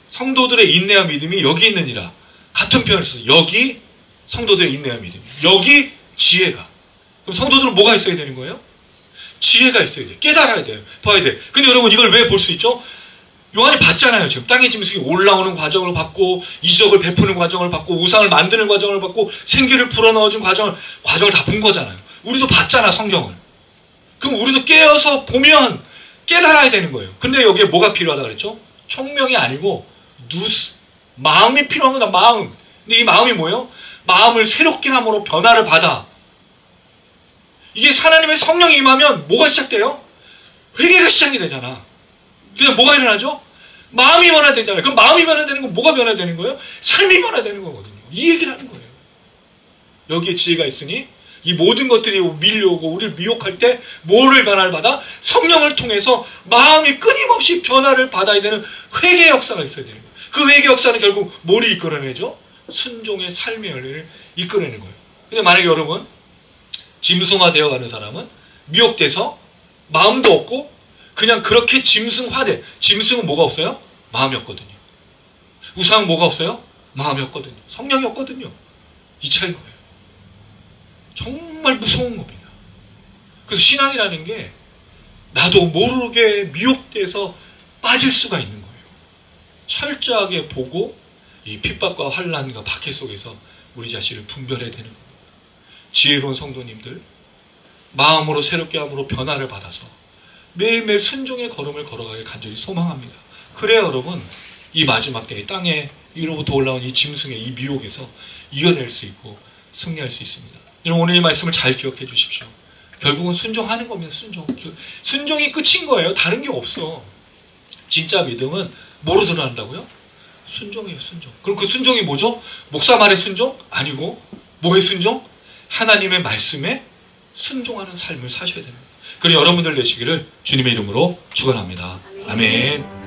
성도들의 인내와 믿음이 여기 있느니라. 같은 표현을 써서 여기 성도들의 인내와 믿음이, 여기 지혜가. 그럼 성도들은 뭐가 있어야 되는 거예요? 지혜가 있어야 돼. 깨달아야 돼요. 봐야 돼. 근데 여러분 이걸 왜 볼 수 있죠? 요한이 봤잖아요. 지금 땅의 짐승이 올라오는 과정을 봤고, 이적을 베푸는 과정을 봤고, 우상을 만드는 과정을 봤고, 생기를 불어넣어준 과정을 다 본 거잖아요. 우리도 봤잖아, 성경을. 그럼 우리도 깨어서 보면 깨달아야 되는 거예요. 근데 여기에 뭐가 필요하다 그랬죠? 총명이 아니고 누스, 마음이 필요한 거다. 마음. 근데 이 마음이 뭐예요? 마음을 새롭게 함으로 변화를 받아. 이게 하나님의 성령이 임하면 뭐가 시작돼요? 회개가 시작이 되잖아. 그냥 뭐가 일어나죠? 마음이 변화되잖아요. 그럼 마음이 변화되는 건 뭐가 변화되는 거예요? 삶이 변화되는 거거든요. 이 얘기를 하는 거예요. 여기에 지혜가 있으니 이 모든 것들이 밀려오고 우리를 미혹할 때 뭐를 변화를 받아? 성령을 통해서 마음이 끊임없이 변화를 받아야 되는 회개 역사가 있어야 되는 거예요. 그 회개 역사는 결국 뭐를 이끌어내죠? 순종의 삶의 열매를 이끌어내는 거예요. 근데 만약에 여러분 짐승화되어 가는 사람은 미혹돼서 마음도 없고 그냥 그렇게 짐승화돼. 짐승은 뭐가 없어요? 마음이 없거든요. 우상은 뭐가 없어요? 마음이 없거든요. 성령이 없거든요. 이 차이인 거예요. 정말 무서운 겁니다. 그래서 신앙이라는 게 나도 모르게 미혹돼서 빠질 수가 있는 거예요. 철저하게 보고 이 핍박과 환난과 박해 속에서 우리 자신을 분별해야 되는 겁니다. 지혜로운 성도님들, 마음으로 새롭게 함으로 변화를 받아서 매일매일 순종의 걸음을 걸어가길 간절히 소망합니다. 그래야 여러분 이 마지막 때에 땅에 위로부터 올라온 이 짐승의 이 미혹에서 이겨낼 수 있고 승리할 수 있습니다. 여러분 오늘 이 말씀을 잘 기억해 주십시오. 결국은 순종하는 겁니다. 순종이 끝인 거예요. 다른 게 없어. 진짜 믿음은 뭐로 드러난다고요? 순종이에요. 순종. 그럼 그 순종이 뭐죠? 목사 말의 순종? 아니고 뭐의 순종? 하나님의 말씀에 순종하는 삶을 사셔야 됩니다. 그래 여러분들 되시기를 주님의 이름으로 축원합니다. 아멘.